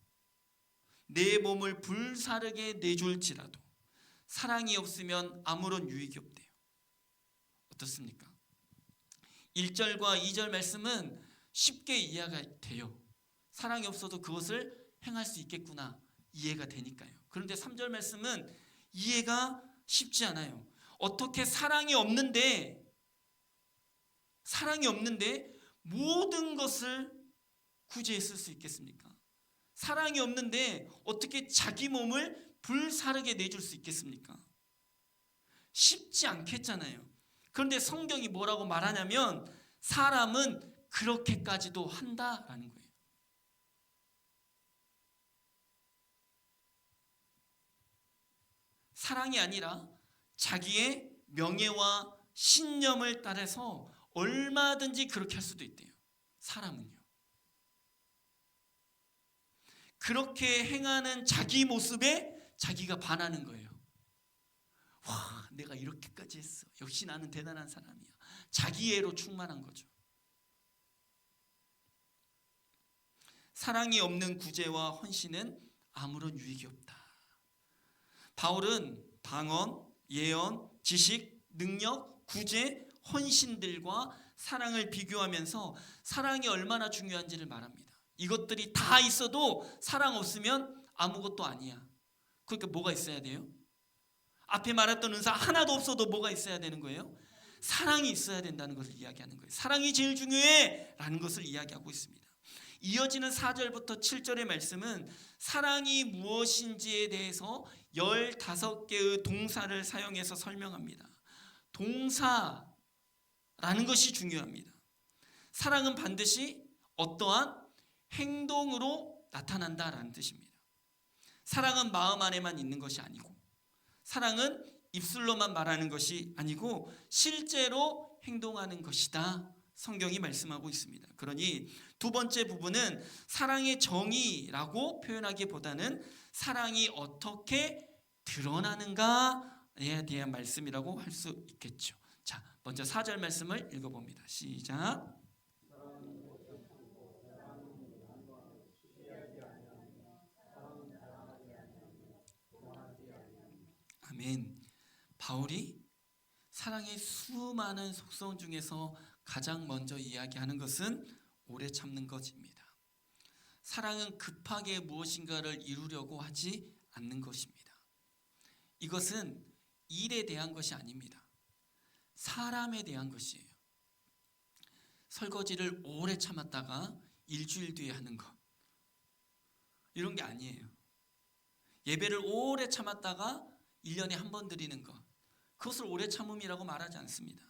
[SPEAKER 1] 내 몸을 불사르게 내줄지라도 사랑이 없으면 아무런 유익이 없대요. 어떻습니까? 1절과 2절 말씀은 쉽게 이해가 돼요. 사랑이 없어도 그것을 행할 수 있겠구나 이해가 되니까요. 그런데 3절 말씀은 이해가 쉽지 않아요. 어떻게 사랑이 없는데 모든 것을 구제했을 수 있겠습니까? 사랑이 없는데 어떻게 자기 몸을 불사르게 내줄 수 있겠습니까? 쉽지 않겠잖아요. 그런데 성경이 뭐라고 말하냐면 사람은 그렇게까지도 한다라는 거예요. 사랑이 아니라 자기의 명예와 신념을 따라서 얼마든지 그렇게 할 수도 있대요. 사람은요. 그렇게 행하는 자기 모습에 자기가 반하는 거예요. 와, 내가 이렇게까지 했어. 역시 나는 대단한 사람이야. 자기애로 충만한 거죠. 사랑이 없는 구제와 헌신은 아무런 유익이 없다. 바울은 방언, 예언, 지식, 능력, 구제, 헌신들과 사랑을 비교하면서 사랑이 얼마나 중요한지를 말합니다. 이것들이 다 있어도 사랑 없으면 아무것도 아니야. 그러니까 뭐가 있어야 돼요? 앞에 말했던 은사 하나도 없어도 뭐가 있어야 되는 거예요? 사랑이 있어야 된다는 것을 이야기하는 거예요. 사랑이 제일 중요해 라는 것을 이야기하고 있습니다. 이어지는 4절부터 7절의 말씀은 사랑이 무엇인지에 대해서 15개의 동사를 사용해서 설명합니다. 동사라는 것이 중요합니다. 사랑은 반드시 어떠한 행동으로 나타난다라는 뜻입니다. 사랑은 마음 안에만 있는 것이 아니고 사랑은 입술로만 말하는 것이 아니고 실제로 행동하는 것이다. 성경이 말씀하고 있습니다. 그러니 두 번째 부분은 사랑의 정의라고 표현하기보다는 사랑이 어떻게 드러나는가에 대한 말씀이라고 할 수 있겠죠. 자, 먼저 4절 말씀을 읽어봅니다. 시작. 아멘. 바울이 사랑의 수많은 속성 중에서 가장 먼저 이야기하는 것은 오래 참는 것입니다. 사랑은 급하게 무엇인가를 이루려고 하지 않는 것입니다. 이것은 일에 대한 것이 아닙니다. 사람에 대한 것이에요. 설거지를 오래 참았다가 일주일 뒤에 하는 것, 이런 게 아니에요. 예배를 오래 참았다가 1년에 한 번 드리는 것, 그것을 오래 참음이라고 말하지 않습니다.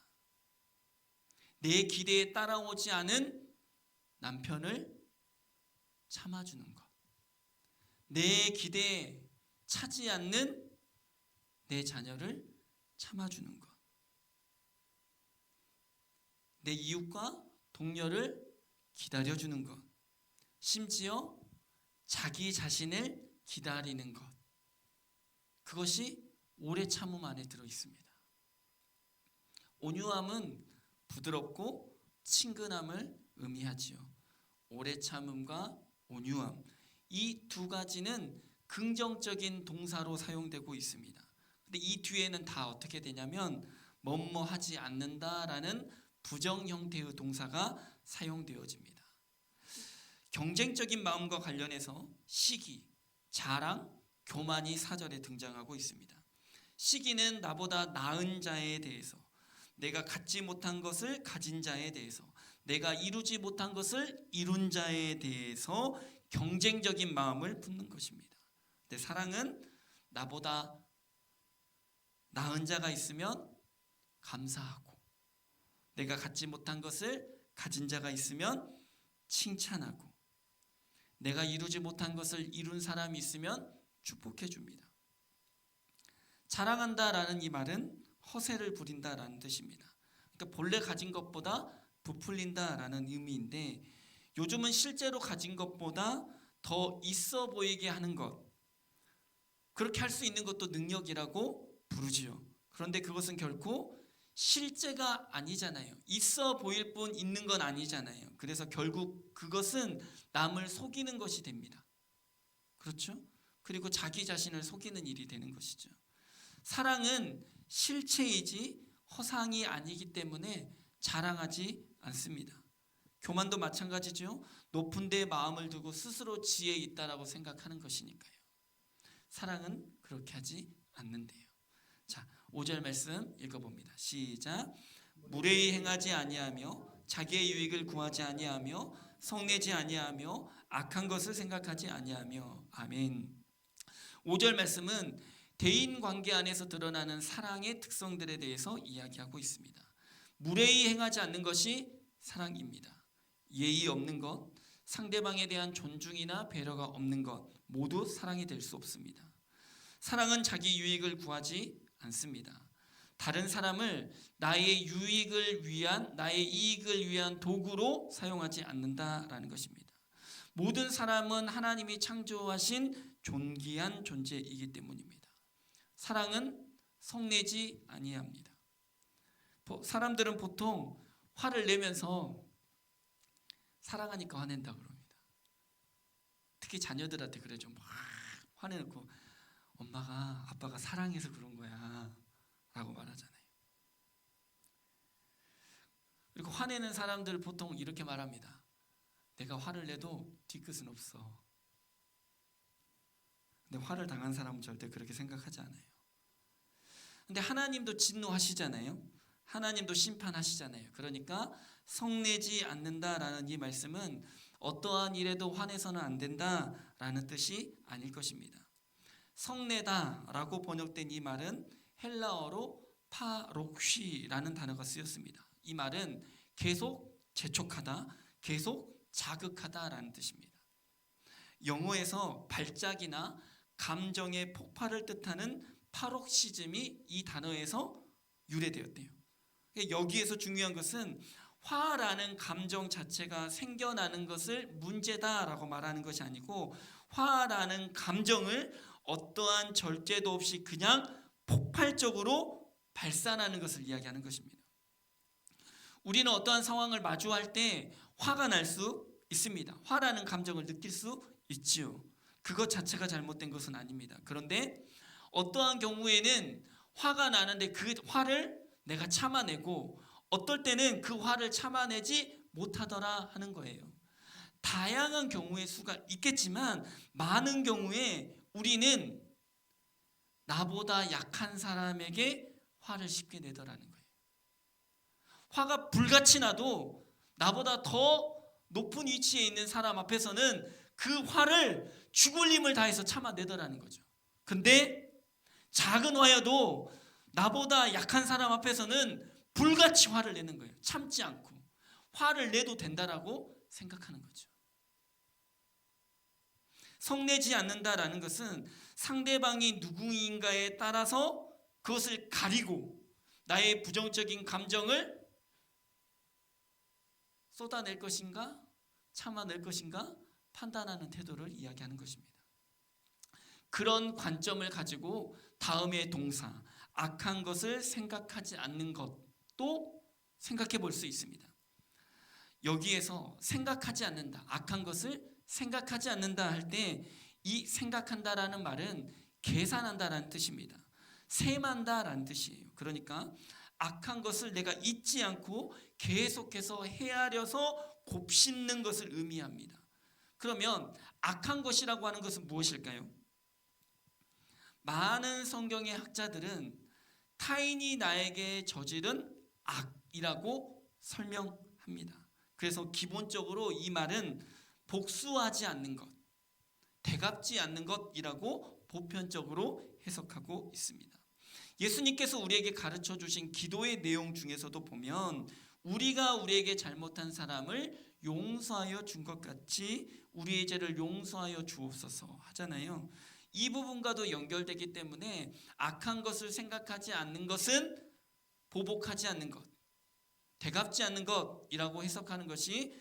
[SPEAKER 1] 내 기대에 따라오지 않은 남편을 참아주는 것, 내 기대에 차지 않는 내 자녀를 참아주는 것, 내 이웃과 동료를 기다려주는 것, 심지어 자기 자신을 기다리는 것, 그것이 오래 참음 안에 들어 있습니다. 온유함은 부드럽고 친근함을 의미하지요. 오래 참음과 온유함, 이 두 가지는 긍정적인 동사로 사용되고 있습니다. 근데 이 뒤에는 다 어떻게 되냐면 뭐뭐 하지 않는다라는 부정 형태의 동사가 사용되어집니다. 경쟁적인 마음과 관련해서 시기, 자랑, 교만이 사절에 등장하고 있습니다. 시기는 나보다 나은 자에 대해서, 내가 갖지 못한 것을 가진 자에 대해서, 내가 이루지 못한 것을 이룬 자에 대해서 경쟁적인 마음을 품는 것입니다. 근데 사랑은 나보다 나은 자가 있으면 감사하고, 내가 갖지 못한 것을 가진 자가 있으면 칭찬하고, 내가 이루지 못한 것을 이룬 사람이 있으면 축복해 줍니다. 자랑한다라는 이 말은 허세를 부린다라는 뜻입니다. 그러니까 본래 가진 것보다 부풀린다라는 의미인데, 요즘은 실제로 가진 것보다 더 있어 보이게 하는 것, 그렇게 할 수 있는 것도 능력이라고 부르지요. 그런데 그것은 결코 실제가 아니잖아요. 있어 보일 뿐 있는 건 아니잖아요. 그래서 결국 그것은 남을 속이는 것이 됩니다. 그렇죠? 그리고 자기 자신을 속이는 일이 되는 것이죠. 사랑은 실체이지 허상이 아니기 때문에 자랑하지 않습니다. 교만도 마찬가지죠. 높은 데 마음을 두고 스스로 지혜 있다라고 생각하는 것이니까요. 사랑은 그렇게 하지 않는데요. 자, 5절 말씀 읽어봅니다. 시작. 무례히 행하지 아니하며 자기의 유익을 구하지 아니하며 성내지 아니하며 악한 것을 생각하지 아니하며. 아멘. 5절 말씀은 대인 관계 안에서 드러나는 사랑의 특성들에 대해서 이야기하고 있습니다. 무례히 행하지 않는 것이 사랑입니다. 예의 없는 것, 상대방에 대한 존중이나 배려가 없는 것 모두 사랑이 될 수 없습니다. 사랑은 자기 유익을 구하지 않습니다. 다른 사람을 나의 유익을 위한, 나의 이익을 위한 도구로 사용하지 않는다라는 것입니다. 모든 사람은 하나님이 창조하신 존귀한 존재이기 때문입니다. 사랑은 성내지 아니합니다. 사람들은 보통 화를 내면서 사랑하니까 화낸다 그럽니다. 특히 자녀들한테 그러죠. 막 화내놓고 엄마가 아빠가 사랑해서 그런 거야 라고 말하잖아요. 그리고 화내는 사람들 보통 이렇게 말합니다. 내가 화를 내도 뒤끝은 없어. 근데 화를 당한 사람은 절대 그렇게 생각하지 않아요. 근데 하나님도 진노하시잖아요. 하나님도 심판하시잖아요. 그러니까 성내지 않는다라는 이 말씀은 어떠한 일에도 화내서는 안 된다라는 뜻이 아닐 것입니다. 성내다라고 번역된 이 말은 헬라어로 파록쉬라는 단어가 쓰였습니다. 이 말은 계속 재촉하다, 계속 자극하다라는 뜻입니다. 영어에서 발작이나 감정의 폭발을 뜻하는 파록시즘이 이 단어에서 유래되었대요. 여기에서 중요한 것은 화라는 감정 자체가 생겨나는 것을 문제다라고 말하는 것이 아니고, 화라는 감정을 어떠한 절제도 없이 그냥 폭발적으로 발산하는 것을 이야기하는 것입니다. 우리는 어떠한 상황을 마주할 때 화가 날 수 있습니다. 화라는 감정을 느낄 수 있지요. 그것 자체가 잘못된 것은 아닙니다. 그런데 어떠한 경우에는 화가 나는데 그 화를 내가 참아내고, 어떨 때는 그 화를 참아내지 못하더라 하는 거예요. 다양한 경우의 수가 있겠지만 많은 경우에 우리는 나보다 약한 사람에게 화를 쉽게 내더라는 거예요. 화가 불같이 나도 나보다 더 높은 위치에 있는 사람 앞에서는 그 화를 죽을 힘을 다해서 참아내더라는 거죠. 근데 작은 화여도 나보다 약한 사람 앞에서는 불같이 화를 내는 거예요. 참지 않고 화를 내도 된다라고 생각하는 거죠. 성내지 않는다라는 것은 상대방이 누구인가에 따라서 그것을 가리고 나의 부정적인 감정을 쏟아낼 것인가 참아낼 것인가 판단하는 태도를 이야기하는 것입니다. 그런 관점을 가지고 다음의 동사, 악한 것을 생각하지 않는 것도 또 생각해 볼 수 있습니다. 여기에서 생각하지 않는다, 악한 것을 생각하지 않는다 할 때 이 생각한다라는 말은 계산한다라는 뜻입니다. 셈한다라는 뜻이에요. 그러니까 악한 것을 내가 잊지 않고 계속해서 헤아려서 곱씹는 것을 의미합니다. 그러면 악한 것이라고 하는 것은 무엇일까요? 많은 성경의 학자들은 타인이 나에게 저지른 악이라고 설명합니다. 그래서 기본적으로 이 말은 복수하지 않는 것, 되갚지 않는 것이라고 보편적으로 해석하고 있습니다. 예수님께서 우리에게 가르쳐 주신 기도의 내용 중에서도 보면 우리가 우리에게 잘못한 사람을 용서하여 준 것 같이 우리의 죄를 용서하여 주옵소서 하잖아요. 이 부분과도 연결되기 때문에 악한 것을 생각하지 않는 것은 보복하지 않는 것, 되갚지 않는 것이라고 해석하는 것이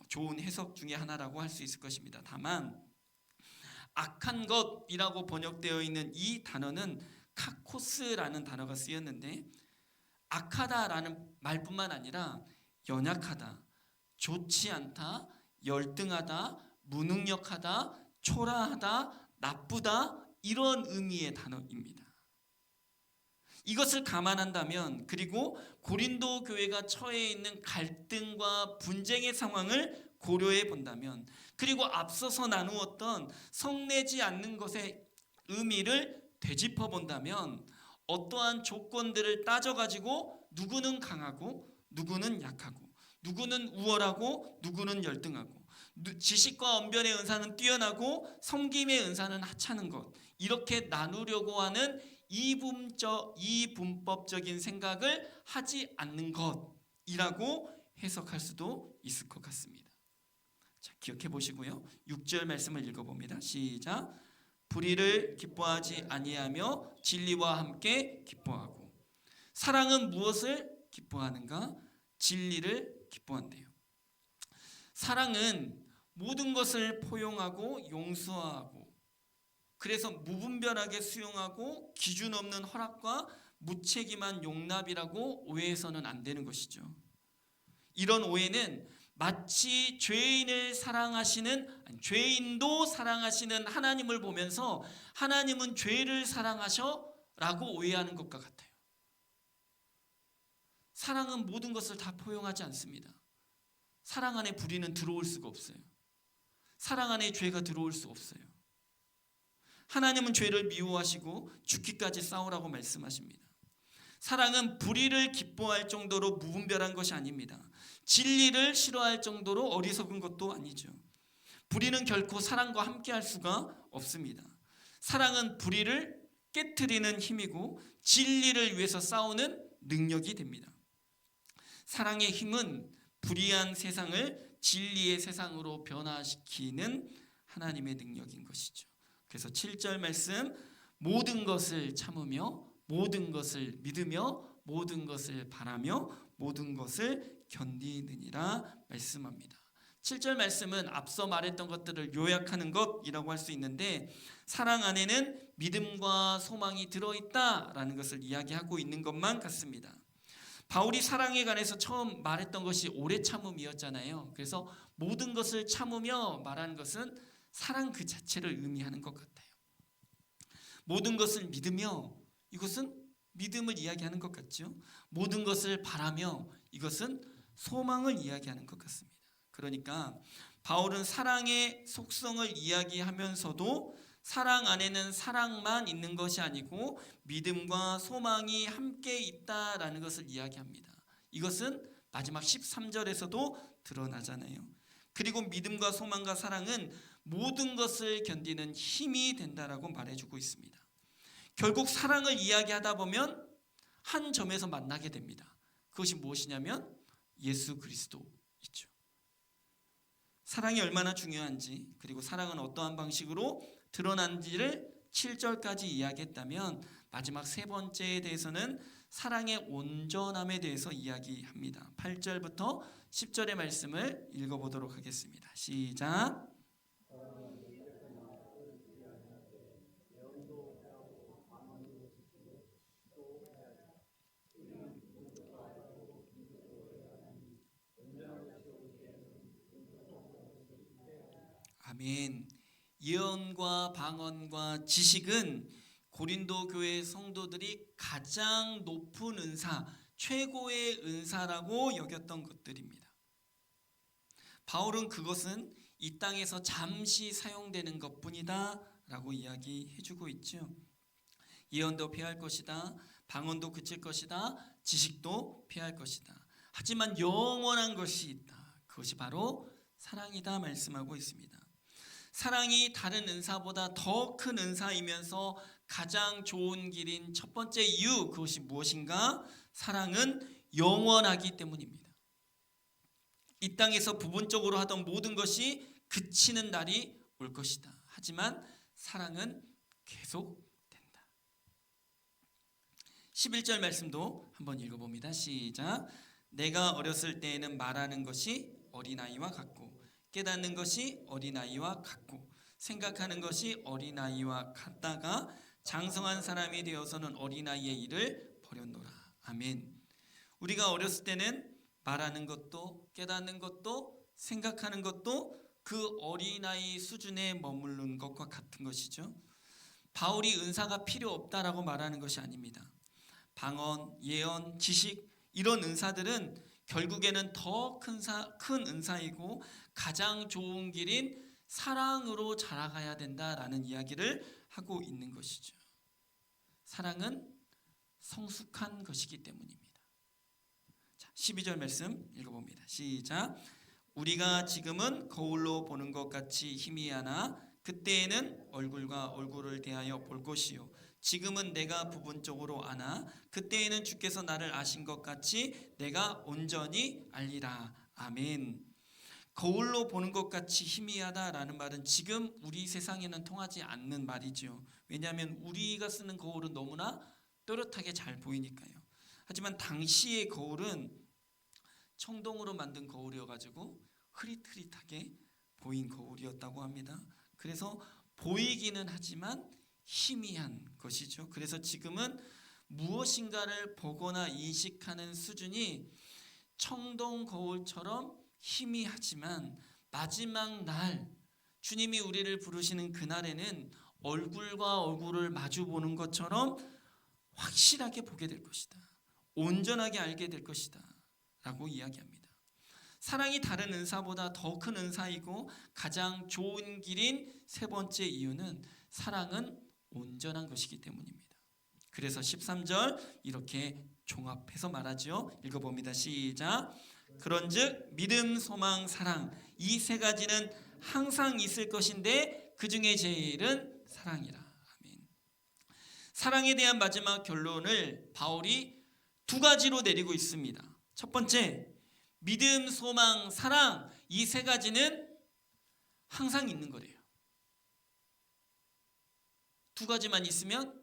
[SPEAKER 1] 좋은 해석 중에 하나라고 할 수 있을 것입니다. 다만 악한 것이라고 번역되어 있는 이 단어는 카코스라는 단어가 쓰였는데 악하다라는 말뿐만 아니라 연약하다, 좋지 않다, 열등하다, 무능력하다, 초라하다, 나쁘다 이런 의미의 단어입니다. 이것을 감안한다면 그리고 고린도 교회가 처해 있는 갈등과 분쟁의 상황을 고려해 본다면 그리고 앞서서 나누었던 성내지 않는 것의 의미를 되짚어 본다면 어떠한 조건들을 따져가지고 누구는 강하고 누구는 약하고 누구는 우월하고 누구는 열등하고 지식과 언변의 은사는 뛰어나고 섬김의 은사는 하찮은 것 이렇게 나누려고 하는 이분법적인 생각을 하지 않는 것이라고 해석할 수도 있을 것 같습니다. 자, 기억해 보시고요. 6절 말씀을 읽어봅니다. 시작. 불의를 기뻐하지 아니하며 진리와 함께 기뻐하고. 사랑은 무엇을 기뻐하는가? 진리를 기뻐한대요. 사랑은 모든 것을 포용하고 용서하고 그래서 무분별하게 수용하고 기준 없는 허락과 무책임한 용납이라고 오해해서는 안 되는 것이죠. 이런 오해는 마치 죄인도 사랑하시는 하나님을 보면서 하나님은 죄를 사랑하셔라고 오해하는 것과 같아요. 사랑은 모든 것을 다 포용하지 않습니다. 사랑 안에 불의는 들어올 수가 없어요. 사랑 안에 죄가 들어올 수 없어요. 하나님은 죄를 미워하시고 죽기까지 싸우라고 말씀하십니다. 사랑은 불의를 기뻐할 정도로 무분별한 것이 아닙니다. 진리를 싫어할 정도로 어리석은 것도 아니죠. 불의는 결코 사랑과 함께할 수가 없습니다. 사랑은 불의를 깨트리는 힘이고 진리를 위해서 싸우는 능력이 됩니다. 사랑의 힘은 불의한 세상을 진리의 세상으로 변화시키는 하나님의 능력인 것이죠. 그래서 7절 말씀 모든 것을 참으며 모든 것을 믿으며 모든 것을 바라며 모든 것을 견디느니라 말씀합니다. 7절 말씀은 앞서 말했던 것들을 요약하는 것이라고 할 수 있는데 사랑 안에는 믿음과 소망이 들어있다라는 것을 이야기하고 있는 것만 같습니다. 바울이 사랑에 관해서 처음 말했던 것이 오래 참음이었잖아요. 그래서 모든 것을 참으며 말하는 것은 사랑 그 자체를 의미하는 것 같아요. 모든 것을 믿으며 이것은 믿음을 이야기하는 것 같죠. 모든 것을 바라며 이것은 소망을 이야기하는 것 같습니다. 그러니까 바울은 사랑의 속성을 이야기하면서도 사랑 안에는 사랑만 있는 것이 아니고 믿음과 소망이 함께 있다라는 것을 이야기합니다. 이것은 마지막 13절에서도 드러나잖아요. 그리고 믿음과 소망과 사랑은 모든 것을 견디는 힘이 된다라고 말해주고 있습니다. 결국 사랑을 이야기하다 보면 한 점에서 만나게 됩니다. 그것이 무엇이냐면 예수 그리스도이죠. 사랑이 얼마나 중요한지 그리고 사랑은 어떠한 방식으로 드러난지를 7절까지 이야기했다면 마지막 세 번째에 대해서는 사랑의 온전함에 대해서 이야기합니다. 8절부터 10절의 말씀을 읽어보도록 하겠습니다. 시작. 아멘. 예언과 방언과 지식은 고린도 교회 성도들이 가장 높은 은사, 최고의 은사라고 여겼던 것들입니다. 바울은 그것은 이 땅에서 잠시 사용되는 것뿐이다 라고 이야기해주고 있죠. 예언도 피할 것이다, 방언도 그칠 것이다, 지식도 피할 것이다. 하지만 영원한 것이 있다. 그것이 바로 사랑이다 말씀하고 있습니다. 사랑이 다른 은사보다 더 큰 은사이면서 가장 좋은 길인 첫 번째 이유, 그것이 무엇인가? 사랑은 영원하기 때문입니다. 이 땅에서 부분적으로 하던 모든 것이 그치는 날이 올 것이다. 하지만 사랑은 계속된다. 11절 말씀도 한번 읽어봅니다. 시작. 내가 어렸을 때에는 말하는 것이 어린아이와 같고 깨닫는 것이 어린아이와 같고 생각하는 것이 어린아이와 같다가 장성한 사람이 되어서는 어린아이의 일을 버렸노라. 아멘. 우리가 어렸을 때는 말하는 것도 깨닫는 것도 생각하는 것도 그 어린아이 수준에 머무른 것과 같은 것이죠. 바울이 은사가 필요 없다라고 말하는 것이 아닙니다. 방언, 예언, 지식 이런 은사들은 결국에는 더 큰 은사이고 가장 좋은 길인 사랑으로 자라가야 된다라는 이야기를 하고 있는 것이죠. 사랑은 성숙한 것이기 때문입니다. 자, 12절 말씀 읽어봅니다. 시작. 우리가 지금은 거울로 보는 것 같이 희미하나 그때에는 얼굴과 얼굴을 대하여 볼 것이요 지금은 내가 부분적으로 아나 그때에는 주께서 나를 아신 것 같이 내가 온전히 알리라. 아멘. 거울로 보는 것 같이 희미하다라는 말은 지금 우리 세상에는 통하지 않는 말이죠. 왜냐하면 우리가 쓰는 거울은 너무나 또렷하게 잘 보이니까요. 하지만 당시의 거울은 청동으로 만든 거울이어가지고 흐릿흐릿하게 보인 거울이었다고 합니다. 그래서 보이기는 하지만 희미한 것이죠. 그래서 지금은 무엇인가를 보거나 인식하는 수준이 청동 거울처럼 희미하지만 마지막 날 주님이 우리를 부르시는 그날에는 얼굴과 얼굴을 마주 보는 것처럼 확실하게 보게 될 것이다. 온전하게 알게 될 것이다 라고 이야기합니다. 사랑이 다른 은사보다 더 큰 은사이고 가장 좋은 길인 세 번째 이유는 사랑은 온전한 것이기 때문입니다. 그래서 13절 이렇게 종합해서 말하죠. 읽어봅니다. 시작. 그런즉 믿음, 소망, 사랑 이 세 가지는 항상 있을 것인데 그 중에 제일은 사랑이라. 아멘. 사랑에 대한 마지막 결론을 바울이 두 가지로 내리고 있습니다. 첫 번째, 믿음, 소망, 사랑 이 세 가지는 항상 있는 거래요. 두 가지만 있으면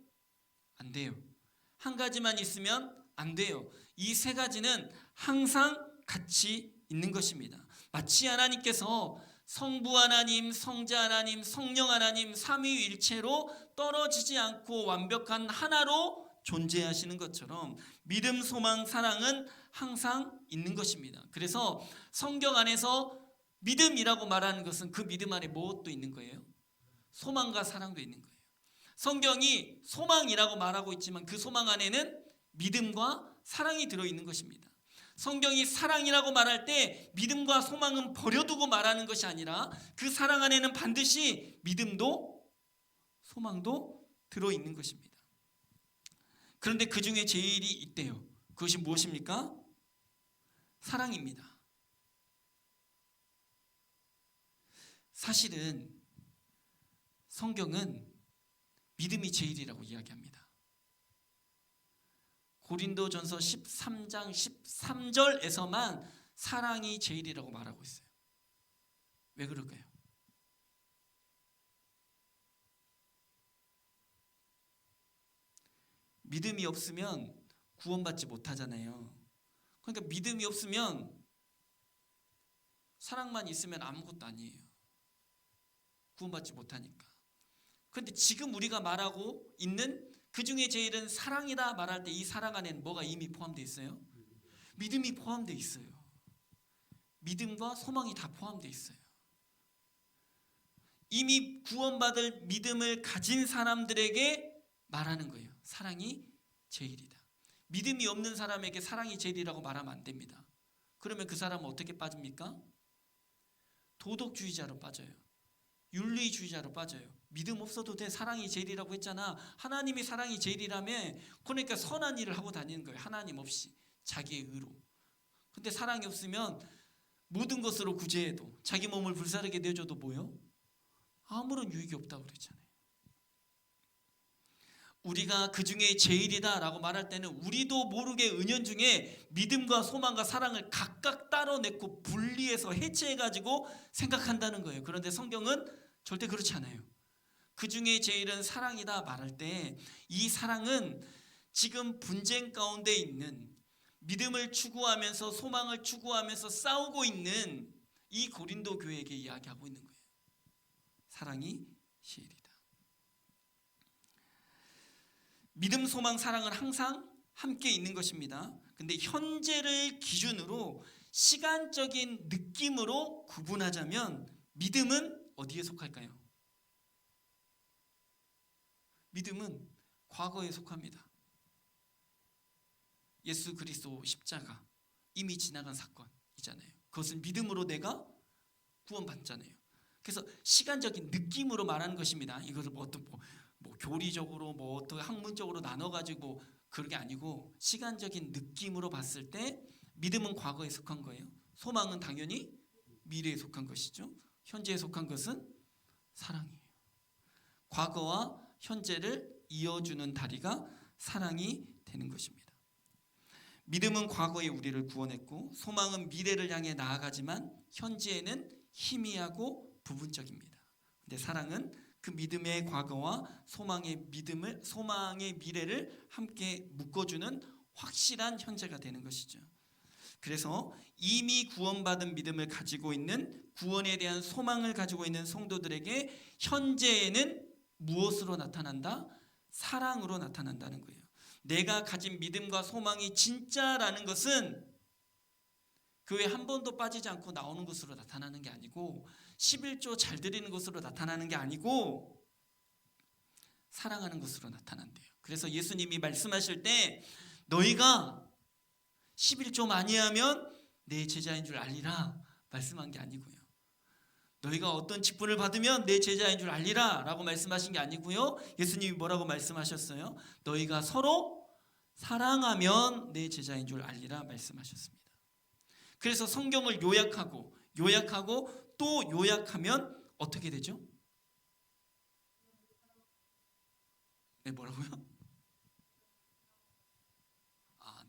[SPEAKER 1] 안 돼요. 한 가지만 있으면 안 돼요. 이 세 가지는 항상 같이 있는 것입니다. 마치 하나님께서 성부 하나님, 성자 하나님, 성령 하나님 삼위일체로 떨어지지 않고 완벽한 하나로 존재하시는 것처럼 믿음, 소망, 사랑은 항상 있는 것입니다. 그래서 성경 안에서 믿음이라고 말하는 것은 그 믿음 안에 무엇도 있는 거예요? 소망과 사랑도 있는 거예요. 성경이 소망이라고 말하고 있지만 그 소망 안에는 믿음과 사랑이 들어있는 것입니다. 성경이 사랑이라고 말할 때 믿음과 소망은 버려두고 말하는 것이 아니라 그 사랑 안에는 반드시 믿음도 소망도 들어있는 것입니다. 그런데 그 중에 제일이 있대요. 그것이 무엇입니까? 사랑입니다. 사실은 성경은 믿음이 제일이라고 이야기합니다. 고린도전서 13장 13절에서만 사랑이 제일이라고 말하고 있어요. 왜 그럴까요? 믿음이 없으면 구원받지 못하잖아요. 그러니까 믿음이 없으면 사랑만 있으면 아무것도 아니에요. 구원받지 못하니까. 그런데 지금 우리가 말하고 있는 그 중에 제일은 사랑이다 말할 때 이 사랑 안에는 뭐가 이미 포함되어 있어요? 믿음이 포함되어 있어요. 믿음과 소망이 다 포함되어 있어요. 이미 구원받을 믿음을 가진 사람들에게 말하는 거예요. 사랑이 제일이다. 믿음이 없는 사람에게 사랑이 제일이라고 말하면 안 됩니다. 그러면 그 사람은 어떻게 빠집니까? 도덕주의자로 빠져요. 윤리주의자로 빠져요. 믿음 없어도 돼. 사랑이 제일이라고 했잖아. 하나님이 사랑이 제일이라며. 그러니까 선한 일을 하고 다니는 거예요. 하나님 없이 자기의 의로. 근데 사랑이 없으면 모든 것으로 구제해도 자기 몸을 불사르게 내줘도 뭐요? 아무런 유익이 없다고 그랬잖아요. 우리가 그 중에 제일이다 라고 말할 때는 우리도 모르게 은연중에 믿음과 소망과 사랑을 각각 따로냈고 분리해서 해체해가지고 생각한다는 거예요. 그런데 성경은 절대 그렇지 않아요. 그 중에 제일은 사랑이다 말할 때 이 사랑은 지금 분쟁 가운데 있는 믿음을 추구하면서 소망을 추구하면서 싸우고 있는 이 고린도 교회에게 이야기하고 있는 거예요. 사랑이 제일이다. 믿음, 소망, 사랑은 항상 함께 있는 것입니다. 근데 현재를 기준으로 시간적인 느낌으로 구분하자면 믿음은 어디에 속할까요? 믿음은 과거에 속합니다. 예수 그리스도 십자가 이미 지나간 사건이잖아요. 그것은 믿음으로 내가 구원받잖아요. 그래서 시간적인 느낌으로 말하는 것입니다. 이것을 뭐 어떤 뭐 교리적으로 뭐 어떤 학문적으로 나눠가지고 그런 게 아니고 시간적인 느낌으로 봤을 때 믿음은 과거에 속한 거예요. 소망은 당연히 미래에 속한 것이죠. 현재에 속한 것은 사랑이에요. 과거와 현재를 이어주는 다리가 사랑이 되는 것입니다. 믿음은 과거에 우리를 구원했고 소망은 미래를 향해 나아가지만 현재에는 희미하고 부분적입니다. 근데 사랑은 그 믿음의 과거와 소망의 미래를 함께 묶어주는 확실한 현재가 되는 것이죠. 그래서 이미 구원받은 믿음을 가지고 있는 구원에 대한 소망을 가지고 있는 성도들에게 현재에는 무엇으로 나타난다? 사랑으로 나타난다는 거예요. 내가 가진 믿음과 소망이 진짜라는 것은 교회 한 번도 빠지지 않고 나오는 것으로 나타나는 게 아니고 11조 잘 드리는 것으로 나타나는 게 아니고 사랑하는 것으로 나타난대요. 그래서 예수님이 말씀하실 때 너희가 11조 많이 하면 내 제자인 줄 알리라 말씀한 게 아니고요. 너희가 어떤 직분을 받으면 내 제자인 줄 알리라 라고 말씀하신 게 아니고요. 예수님이 뭐라고 말씀하셨어요? 너희가 서로 사랑하면 내 제자인 줄 알리라 말씀하셨습니다. 그래서 성경을 요약하고 또 요약하면 어떻게 되죠? 네, 뭐라고요?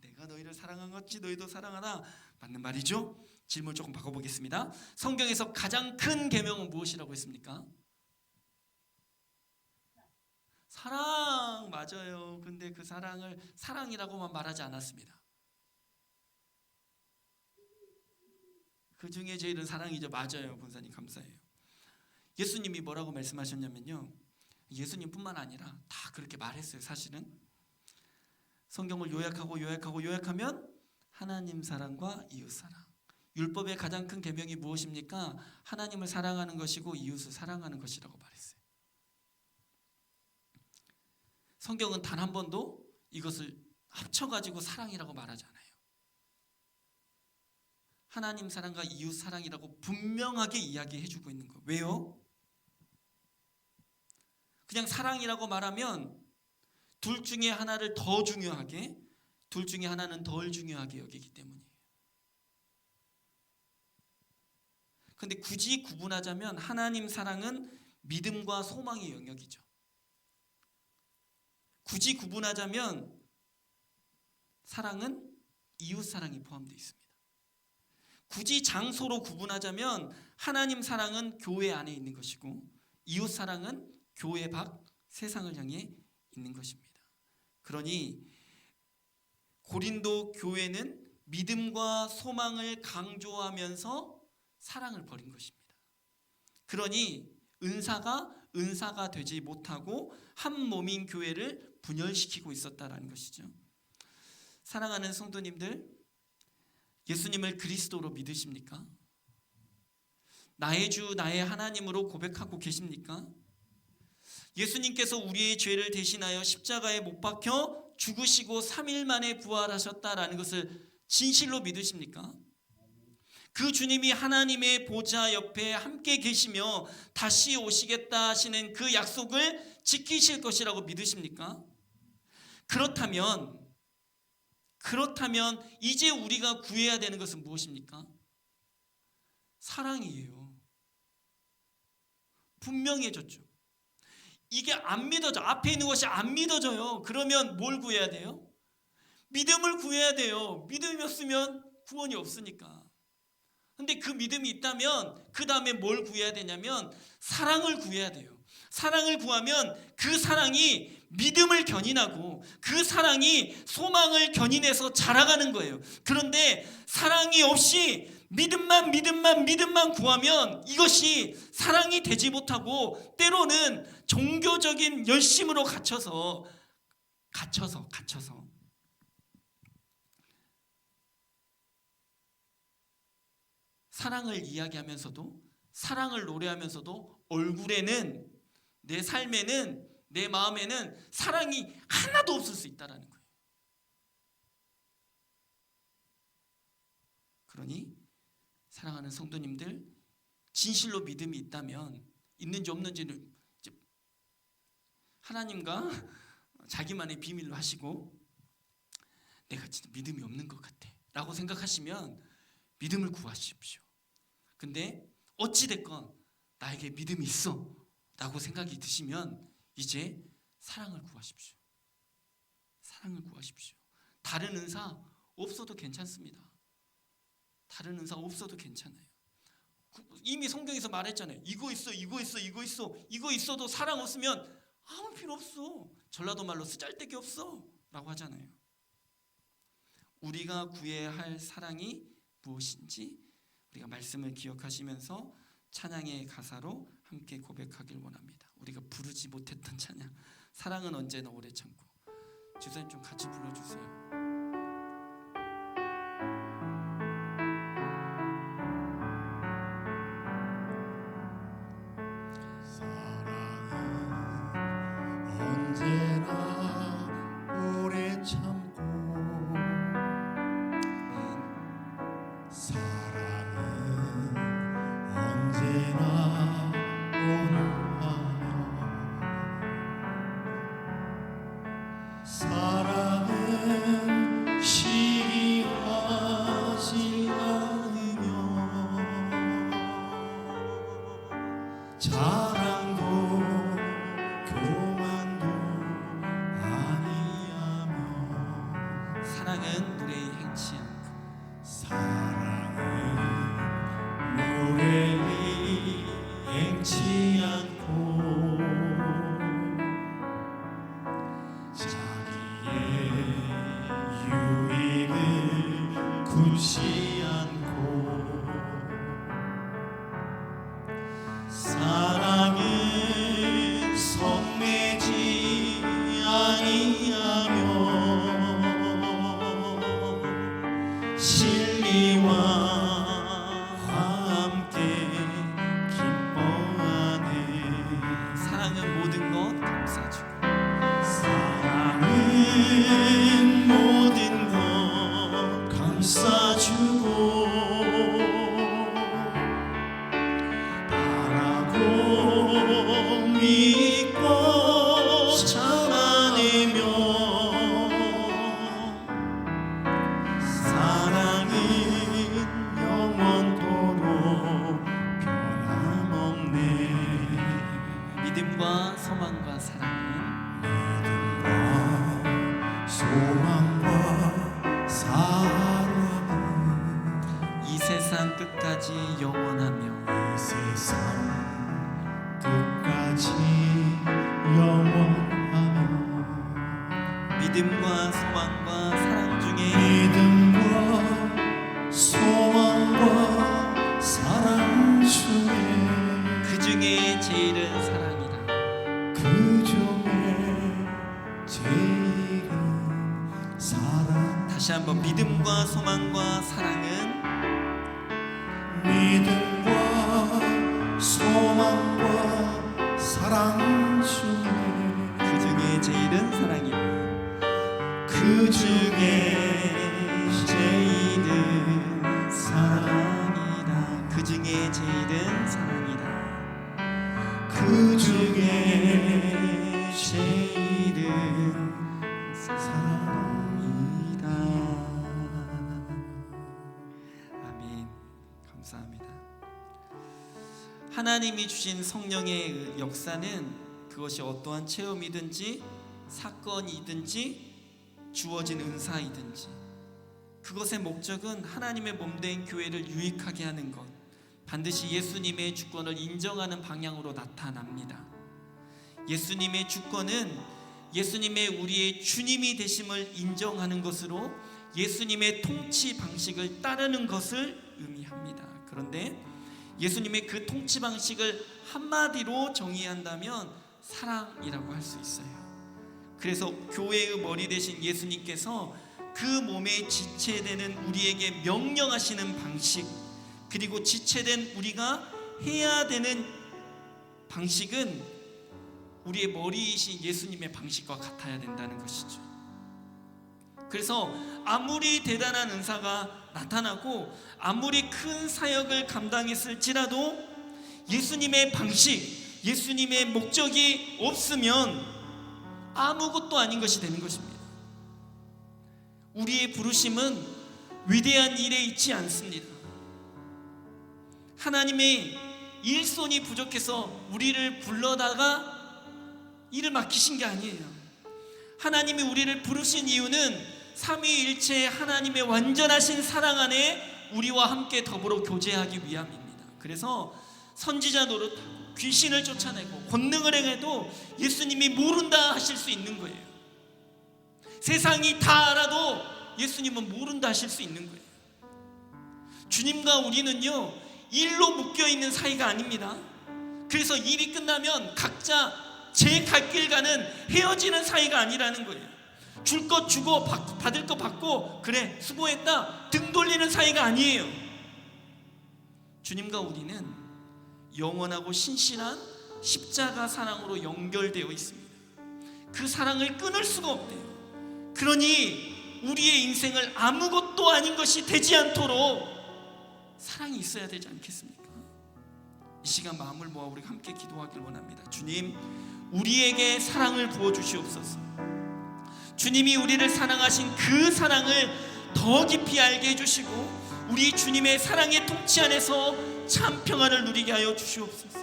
[SPEAKER 1] 내가 너희를 사랑한 것 같이 너희도 사랑하라. 맞는 말이죠? 질문 조금 바꿔보겠습니다. 성경에서 가장 큰 계명은 무엇이라고 했습니까? 사랑 맞아요. 근데 그 사랑을 사랑이라고만 말하지 않았습니다. 그 중에 제일은 사랑이죠. 맞아요. 본사님 감사해요. 예수님이 뭐라고 말씀하셨냐면요. 예수님뿐만 아니라 다 그렇게 말했어요. 사실은 성경을 요약하면 하나님 사랑과 이웃 사랑. 율법의 가장 큰 계명이 무엇입니까? 하나님을 사랑하는 것이고 이웃을 사랑하는 것이라고 말했어요. 성경은 단 한 번도 이것을 합쳐가지고 사랑이라고 말하지 않아요. 하나님 사랑과 이웃 사랑이라고 분명하게 이야기해주고 있는 거예요. 왜요? 그냥 사랑이라고 말하면 둘 중에 하나를 더 중요하게, 둘 중에 하나는 덜 중요하게 여기기 때문이에요. 근데 굳이 구분하자면 하나님 사랑은 믿음과 소망의 영역이죠. 굳이 구분하자면 사랑은 이웃 사랑이 포함되어 있습니다. 굳이 장소로 구분하자면 하나님 사랑은 교회 안에 있는 것이고 이웃 사랑은 교회 밖 세상을 향해 있는 것입니다. 그러니 고린도 교회는 믿음과 소망을 강조하면서 사랑을 버린 것입니다. 그러니 은사가 되지 못하고 한 몸인 교회를 분열시키고 있었다라는 것이죠. 사랑하는 성도님들, 예수님을 그리스도로 믿으십니까? 나의 주 나의 하나님으로 고백하고 계십니까? 예수님께서 우리의 죄를 대신하여 십자가에 못 박혀 죽으시고 3일 만에 부활하셨다라는 것을 진실로 믿으십니까? 그 주님이 하나님의 보좌 옆에 함께 계시며 다시 오시겠다 하시는 그 약속을 지키실 것이라고 믿으십니까? 그렇다면 이제 우리가 구해야 되는 것은 무엇입니까? 사랑이에요. 분명해졌죠. 이게 안 믿어져. 앞에 있는 것이 안 믿어져요. 그러면 뭘 구해야 돼요? 믿음을 구해야 돼요. 믿음이 없으면 구원이 없으니까. 근데 그 믿음이 있다면 그 다음에 뭘 구해야 되냐면 사랑을 구해야 돼요. 사랑을 구하면 그 사랑이 믿음을 견인하고 그 사랑이 소망을 견인해서 자라가는 거예요. 그런데 사랑이 없이 믿음만 구하면 이것이 사랑이 되지 못하고 때로는 종교적인 열심으로 갇혀서 사랑을 이야기하면서도 사랑을 노래하면서도 얼굴에는 내 삶에는 내 마음에는 사랑이 하나도 없을 수 있다는 거예요. 그러니 사랑하는 성도님들, 진실로 믿음이 있다면 있는지 없는지는 하나님과 자기만의 비밀로 하시고 내가 진짜 믿음이 없는 것 같아 라고 생각하시면 믿음을 구하십시오. 근데 어찌됐건 나에게 믿음이 있어 라고 생각이 드시면 이제 사랑을 구하십시오. 사랑을 구하십시오. 다른 은사 없어도 괜찮습니다. 다른 은사 없어도 괜찮아요. 이미 성경에서 말했잖아요. 이거 있어도 사랑 없으면 아무 필요 없어. 전라도 말로 쓰잘데기 없어 라고 하잖아요. 우리가 구해야 할 사랑이 무엇인지 우리가 말씀을 기억하시면서 찬양의 가사로 함께 고백하길 원합니다. 우리가 부르지 못했던 찬양, 사랑은 언제나 오래 참고. 주사님 좀 같이 불러주세요.
[SPEAKER 2] 언제나 오래 참고 사랑은 언제나 온유하며 사랑은 시기하지 않으며 자랑도 교만도 아니하며
[SPEAKER 1] 사랑은 노래에 행치 않고
[SPEAKER 2] 사랑은 노래에 행치 않고 자기의 유익을 굳이 않고 사랑은 성내지 아니하며 진리와 함께 기뻐하네
[SPEAKER 1] 사랑은 모든 것 감싸주고
[SPEAKER 2] 사랑은 모든 것 감싸주고 바라고 믿고 참아내며 사랑은 영원토록 변함없네
[SPEAKER 1] 믿음과 소망과 사랑은
[SPEAKER 2] 소망과 사랑은
[SPEAKER 1] 이 세상 끝까지 영원하며
[SPEAKER 2] 이 세상 끝까지 영원하며
[SPEAKER 1] 믿음과 소망과 사랑 중에
[SPEAKER 2] 믿음과 소망과 사랑 중에
[SPEAKER 1] 그 중에 제일은 사랑이다.
[SPEAKER 2] 그 중에 제일은 사랑
[SPEAKER 1] 다시 한번 믿음과 소망과 사랑은
[SPEAKER 2] 믿음과 그 중에 제일은 사랑이다.
[SPEAKER 1] 아멘. 감사합니다. 하나님이 주신 성령의 역사는 그것이 어떠한 체험이든지 사건이든지 주어진 은사이든지 그것의 목적은 하나님의 몸된 교회를 유익하게 하는 것, 반드시 예수님의 주권을 인정하는 방향으로 나타납니다. 예수님의 주권은 예수님의 우리의 주님이 되심을 인정하는 것으로 예수님의 통치 방식을 따르는 것을 의미합니다. 그런데 예수님의 그 통치 방식을 한마디로 정의한다면 사랑이라고 할 수 있어요. 그래서 교회의 머리 되신 예수님께서 그 몸의 지체되는 우리에게 명령하시는 방식, 그리고 지체된 우리가 해야 되는 방식은 우리의 머리이신 예수님의 방식과 같아야 된다는 것이죠. 그래서 아무리 대단한 은사가 나타나고 아무리 큰 사역을 감당했을지라도 예수님의 방식, 예수님의 목적이 없으면 아무것도 아닌 것이 되는 것입니다. 우리의 부르심은 위대한 일에 있지 않습니다. 하나님의 일손이 부족해서 우리를 불러다가 일을 맡기신 게 아니에요. 하나님이 우리를 부르신 이유는 삼위일체 하나님의 완전하신 사랑 안에 우리와 함께 더불어 교제하기 위함입니다. 그래서 선지자 노릇하고 귀신을 쫓아내고 권능을 행해도 예수님이 모른다 하실 수 있는 거예요. 세상이 다 알아도 예수님은 모른다 하실 수 있는 거예요. 주님과 우리는요, 일로 묶여있는 사이가 아닙니다. 그래서 일이 끝나면 각자 제 갈 길 가는 헤어지는 사이가 아니라는 거예요. 줄 것 주고 받을 것 받고 그래 수고했다 등 돌리는 사이가 아니에요. 주님과 우리는 영원하고 신실한 십자가 사랑으로 연결되어 있습니다. 그 사랑을 끊을 수가 없대요. 그러니 우리의 인생을 아무것도 아닌 것이 되지 않도록 사랑이 있어야 되지 않겠습니까? 이 시간 마음을 모아 우리 함께 기도하길 원합니다. 주님, 우리에게 사랑을 부어주시옵소서. 주님이 우리를 사랑하신 그 사랑을 더 깊이 알게 해주시고 우리 주님의 사랑의 통치 안에서 참 평안을 누리게 하여 주시옵소서.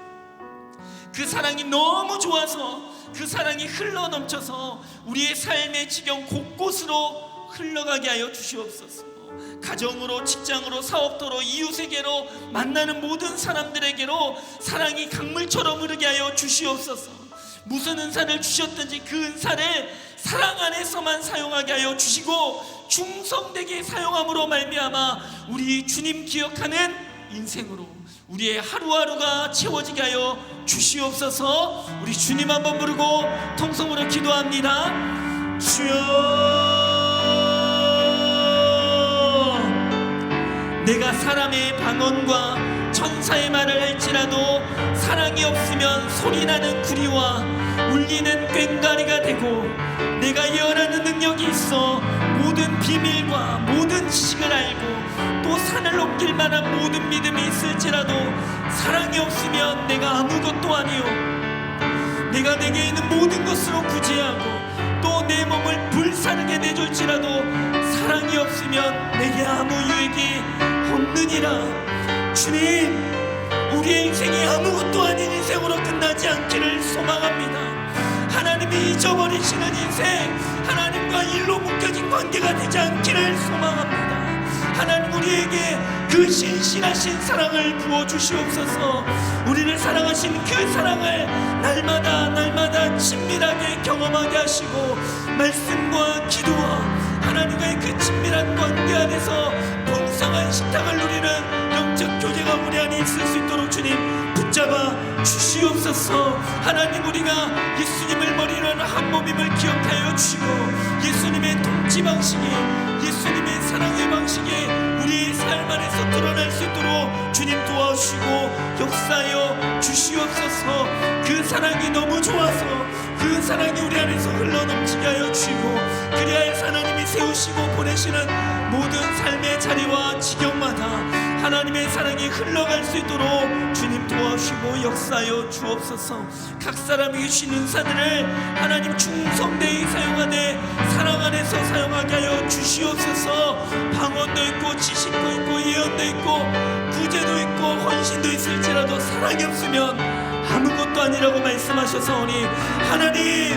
[SPEAKER 1] 그 사랑이 너무 좋아서 그 사랑이 흘러넘쳐서 우리의 삶의 지경 곳곳으로 흘러가게 하여 주시옵소서. 가정으로, 직장으로, 사업도로, 이웃에게로, 만나는 모든 사람들에게로 사랑이 강물처럼 흐르게 하여 주시옵소서. 무슨 은사를 주셨든지 그 은사를 사랑 안에서만 사용하게 하여 주시고 충성되게 사용함으로 말미암아 우리 주님 기억하는 인생으로 우리의 하루하루가 채워지게 하여 주시옵소서. 우리 주님 한번 부르고 통성으로 기도합니다. 주여, 내가 사람의 방언과 천사의 말을 할지라도 사랑이 없으면 소리나는 구리와 울리는 꽹과리가 되고 내가 예언하는 능력이 있어 모든 비밀과 모든 지식을 알고 또 산을 넘길 만한 모든 믿음이 있을지라도 사랑이 없으면 내가 아무것도 아니요 내가 내게 있는 모든 것으로 구제하고 또 내 몸을 불사르게 내줄지라도 사랑이 없으면 내게 아무 유익이 없느니라. 주님, 우리의 인생이 아무것도 아닌 인생으로 끝나지 않기를 소망합니다. 하나님이 잊어버리시는 인생, 하나님과 일로 묶여진 관계가 되지 않기를 소망합니다. 하나님, 우리에게 그 신실하신 사랑을 부어주시옵소서. 우리를 사랑하신 그 사랑을 날마다 친밀하게 경험하게 하시고 말씀과 기도와 하나님과의 그 친밀한 관계 안에서 풍성한 식탁을 누리는 영적 교제가 우리 안에 있을 수 있도록 주님 붙잡아 주시옵소서. 하나님, 우리가 예수님을 머리로 하는 한 몸임을 기억하여 주시고 예수님의 통치 방식이, 예수님의 사랑의 방식이 우리의 삶 안에서 드러날 수 있도록 주님 도와주시고 역사하여 주시옵소서. 그 사랑이 너무 좋아서 그 사랑이 우리 안에서 흘러넘치게 하여 주시고 그리하여 하나님이 세우시고 보내시는 모든 삶의 자리와 지경마다
[SPEAKER 3] 하나님의 사랑이 흘러갈 수 있도록 주님 도와주시고 역사하여 주옵소서. 각 사람에게 주신 은사들을 하나님 충성되이 사용하되 사랑 안에서 사용하게 하여 주시옵소서. 방언도 있고 지식도 있고 예언도 있고 구제도 있고 헌신도 있을지라도 사랑이 없으면 아무것도 아니라고 말씀하셔서오니 하나님,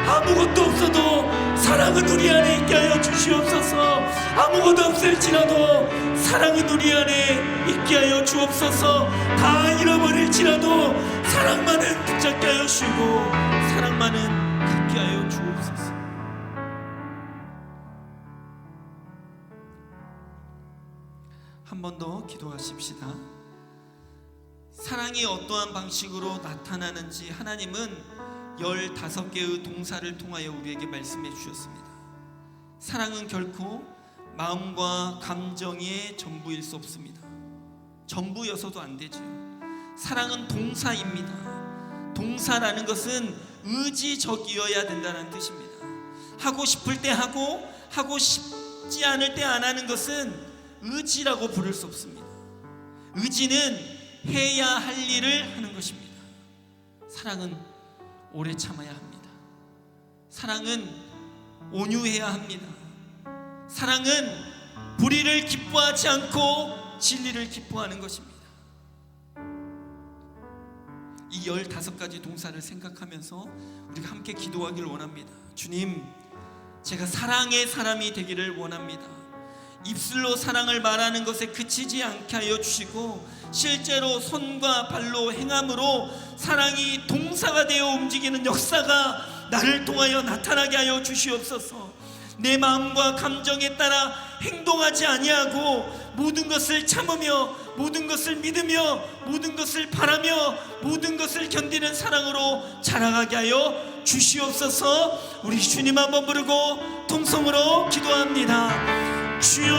[SPEAKER 3] 아무것도 없어도 사랑은 우리 안에 있게 하여 주시옵소서. 아무것도 없을지라도 사랑은 우리 안에 있게 하여 주옵소서. 다 잃어버릴지라도 사랑만은 붙잡게 하여 주시고 사랑만은 갖게 하여 주옵소서.
[SPEAKER 1] 한 번 더 기도하십시다. 사랑이 어떠한 방식으로 나타나는지 하나님은 15개의 동사를 통하여 우리에게 말씀해 주셨습니다. 사랑은 결코 마음과 감정의 전부일 수 없습니다. 전부여서도 안 되죠. 사랑은 동사입니다. 동사라는 것은 의지적이어야 된다는 뜻입니다. 하고 싶을 때 하고, 하고 싶지 않을 때 안 하는 것은 의지라고 부를 수 없습니다. 의지는 해야 할 일을 하는 것입니다. 사랑은 오래 참아야 합니다. 사랑은 온유해야 합니다. 사랑은 불의를 기뻐하지 않고 진리를 기뻐하는 것입니다. 이 15가지 동사를 생각하면서 우리가 함께 기도하기를 원합니다. 주님, 제가 사랑의 사람이 되기를 원합니다. 입술로 사랑을 말하는 것에 그치지 않게 하여 주시고 실제로 손과 발로 행함으로 사랑이 동사가 되어 움직이는 역사가 나를 통하여 나타나게 하여 주시옵소서. 내 마음과 감정에 따라 행동하지 아니하고 모든 것을 참으며 모든 것을 믿으며 모든 것을 바라며 모든 것을 견디는 사랑으로 자라가게 하여 주시옵소서. 우리 주님 한번 부르고 통성으로 기도합니다. 주여,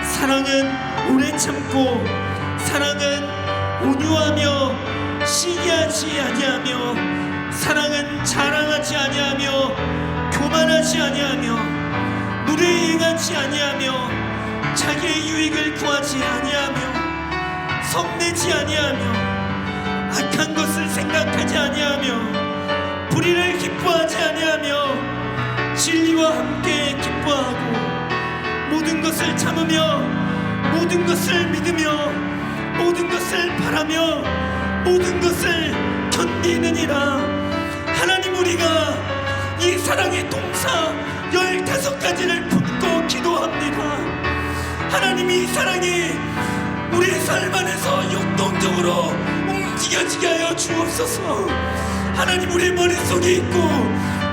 [SPEAKER 1] 사랑은 오래 참고 사랑은 온유하며 시기하지 아니하며 사랑은 자랑하지 아니하며 교만하지 아니하며 물에 행하지 아니하며 자기의 유익을 구하지 아니하며 성내지 아니하며 악한 것을 생각하지 아니하며 불의를 기뻐하지 아니하며 진리와 함께 기뻐하고 모든 것을 참으며 모든 것을 믿으며 모든 것을 바라며 모든 것을 견디느니라. 하나님, 우리가 이 사랑의 동사 15가지를 품고 기도합니다. 하나님, 이 사랑이 우리의 삶 안에서 역동적으로 움직여지게 하여 주옵소서. 하나님, 우리 머릿속에 있고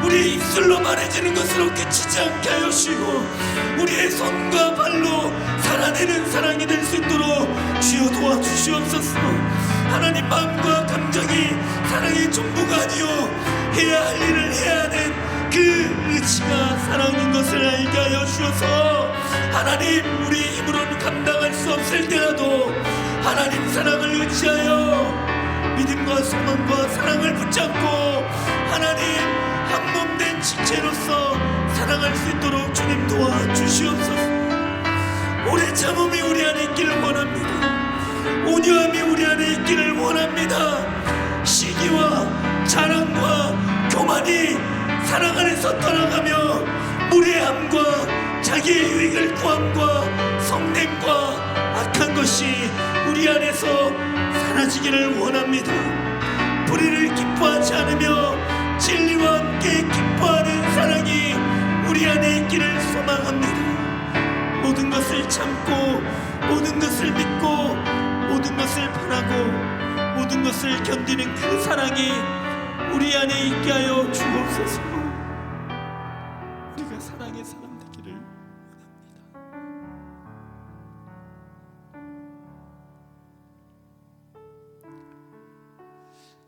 [SPEAKER 1] 우리의 입술로 말해지는 것으로 그치지 않게 하여 주시고 우리의 손과 발로 살아내는 사랑이 될 수 있도록 주여 도와주시옵소서. 하나님, 마음과 감정이 사랑의 전부가 아니요 해야 할 일을 해야 하는 그 의지가 사랑인 것을 알게 하여 주셔서 하나님, 우리 힘으로는 감당할 수 없을 때라도 하나님 사랑을 의지하여 믿음과 소망과 사랑을 붙잡고 하나님 한 몸 된 지체로서 살아갈 수 있도록 주님 도와주시옵소서. 오래 참음이 우리 안에 있기를 원합니다. 온유함이 우리 안에 있기를 원합니다. 시기와 자랑과 교만이 사랑 안에서 떠나가며 무례함과 자기의 유익을 구함과 성냄과 악한 것이 우리 안에서 사라지기를 원합니다. 불의를 기뻐하지 않으며 진리와 함께 기뻐하는 사랑이 우리 안에 있기를 소망합니다. 모든 것을 참고 모든 것을 믿고 모든 것을 바라고 모든 것을 견디는 그 사랑이 우리 안에 있게 하여 주옵소서. 우리가 사랑의 사람 되기를 원합니다.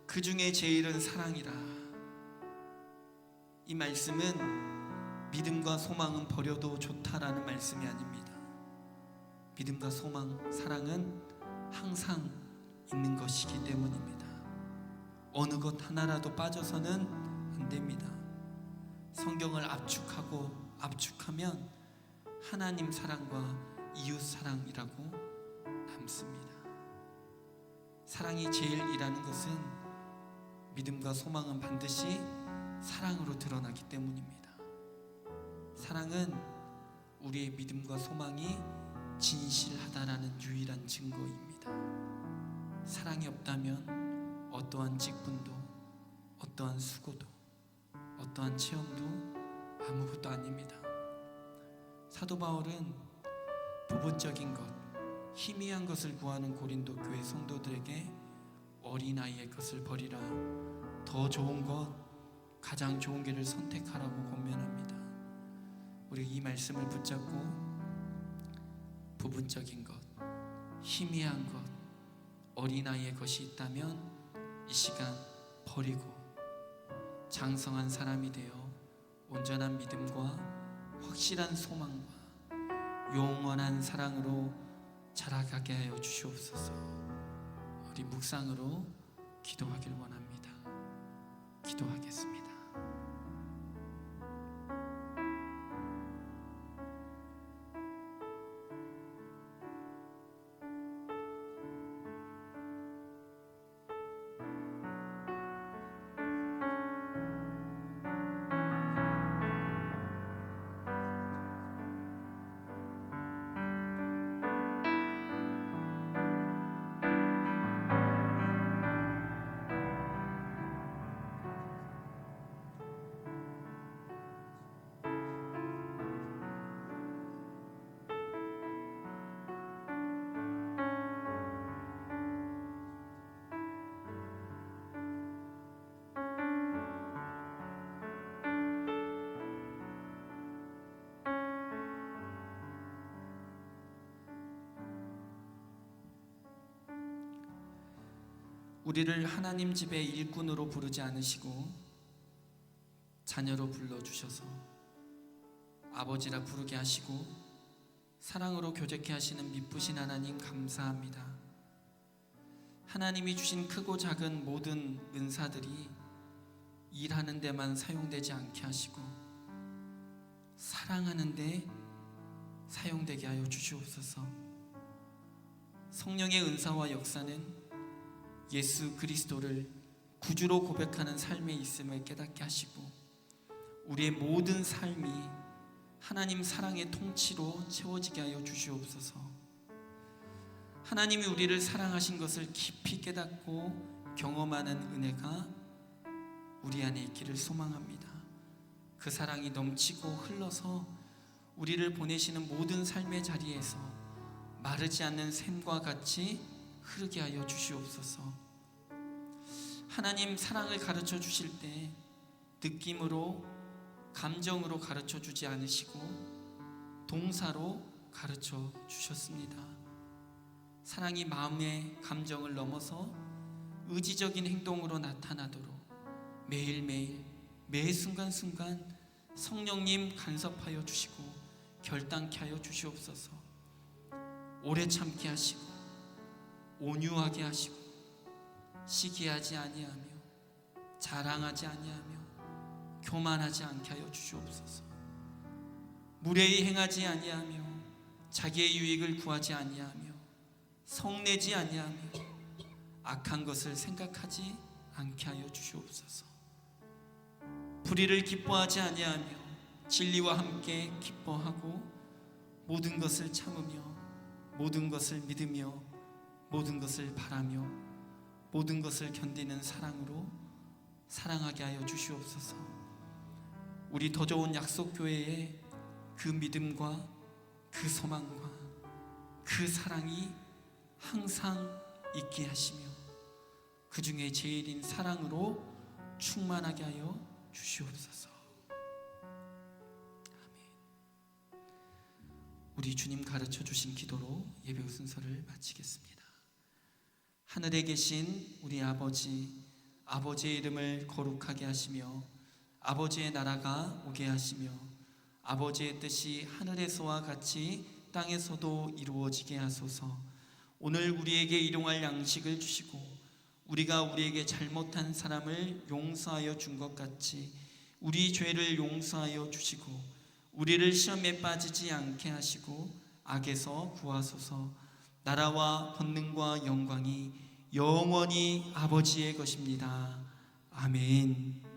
[SPEAKER 1] 그 중에 제일은 사랑이라. 이 말씀은 믿음과 소망은 버려도 좋다라는 말씀이 아닙니다. 믿음과 소망, 사랑은 항상 있는 것이기 때문입니다. 어느 것 하나라도 빠져서는 안 됩니다. 성경을 압축하고 압축하면 하나님 사랑과 이웃 사랑이라고 남습니다. 사랑이 제일이라는 것은 믿음과 소망은 반드시 사랑으로 드러나기 때문입니다. 사랑은 우리의 믿음과 소망이 진실하다라는 유일한 증거입니다. 사랑이 없다면 어떠한 직분도, 어떠한 수고도, 어떠한 체험도 아무것도 아닙니다. 사도 바울은 부분적인 것, 희미한 것을 구하는 고린도 교회 성도들에게 어린아이의 것을 버리라, 더 좋은 것, 가장 좋은 길을 선택하라고 권면합니다. 우리 이 말씀을 붙잡고 부분적인 것, 희미한 것, 어린아이의 것이 있다면 이 시간 버리고 장성한 사람이 되어 온전한 믿음과 확실한 소망과 영원한 사랑으로 자라가게 하여 주시옵소서. 우리 묵상으로 기도하길 원합니다. 기도하겠습니다. 우리를 하나님 집의 일꾼으로 부르지 않으시고 자녀로 불러주셔서 아버지라 부르게 하시고 사랑으로 교제케 하시는 미쁘신 하나님 감사합니다. 하나님이 주신 크고 작은 모든 은사들이 일하는 데만 사용되지 않게 하시고 사랑하는 데 사용되게 하여 주시옵소서. 성령의 은사와 역사는 예수 그리스도를 구주로 고백하는 삶에 있음을 깨닫게 하시고 우리의 모든 삶이 하나님 사랑의 통치로 채워지게 하여 주시옵소서. 하나님이 우리를 사랑하신 것을 깊이 깨닫고 경험하는 은혜가 우리 안에 있기를 소망합니다. 그 사랑이 넘치고 흘러서 우리를 보내시는 모든 삶의 자리에서 마르지 않는 샘과 같이 흐르게 하여 주시옵소서. 하나님 사랑을 가르쳐 주실 때 느낌으로, 감정으로 가르쳐 주지 않으시고 동사로 가르쳐 주셨습니다. 사랑이 마음의 감정을 넘어서 의지적인 행동으로 나타나도록 매일매일 매 순간순간 성령님 간섭하여 주시고 결단케 하여 주시옵소서. 오래 참게 하시고 온유하게 하시고 시기하지 아니하며 자랑하지 아니하며 교만하지 않게 하여 주시옵소서. 무례히 행하지 아니하며 자기의 유익을 구하지 아니하며 성내지 아니하며 악한 것을 생각하지 않게 하여 주시옵소서. 불의를 기뻐하지 아니하며 진리와 함께 기뻐하고 모든 것을 참으며 모든 것을 믿으며 모든 것을 바라며 모든 것을 견디는 사랑으로 사랑하게 하여 주시옵소서. 우리 더 좋은 약속교회에 그 믿음과 그 소망과 그 사랑이 항상 있게 하시며 그 중에 제일인 사랑으로 충만하게 하여 주시옵소서. 아멘. 우리 주님 가르쳐 주신 기도로 예배 순서를 마치겠습니다. 하늘에 계신 우리 아버지, 아버지의 이름을 거룩하게 하시며 아버지의 나라가 오게 하시며 아버지의 뜻이 하늘에서와 같이 땅에서도 이루어지게 하소서. 오늘 우리에게 일용할 양식을 주시고 우리가 우리에게 잘못한 사람을 용서하여 준 것 같이 우리 죄를 용서하여 주시고 우리를 시험에 빠지지 않게 하시고 악에서 구하소서. 나라와 권능과 영광이 영원히 아버지의 것입니다. 아멘.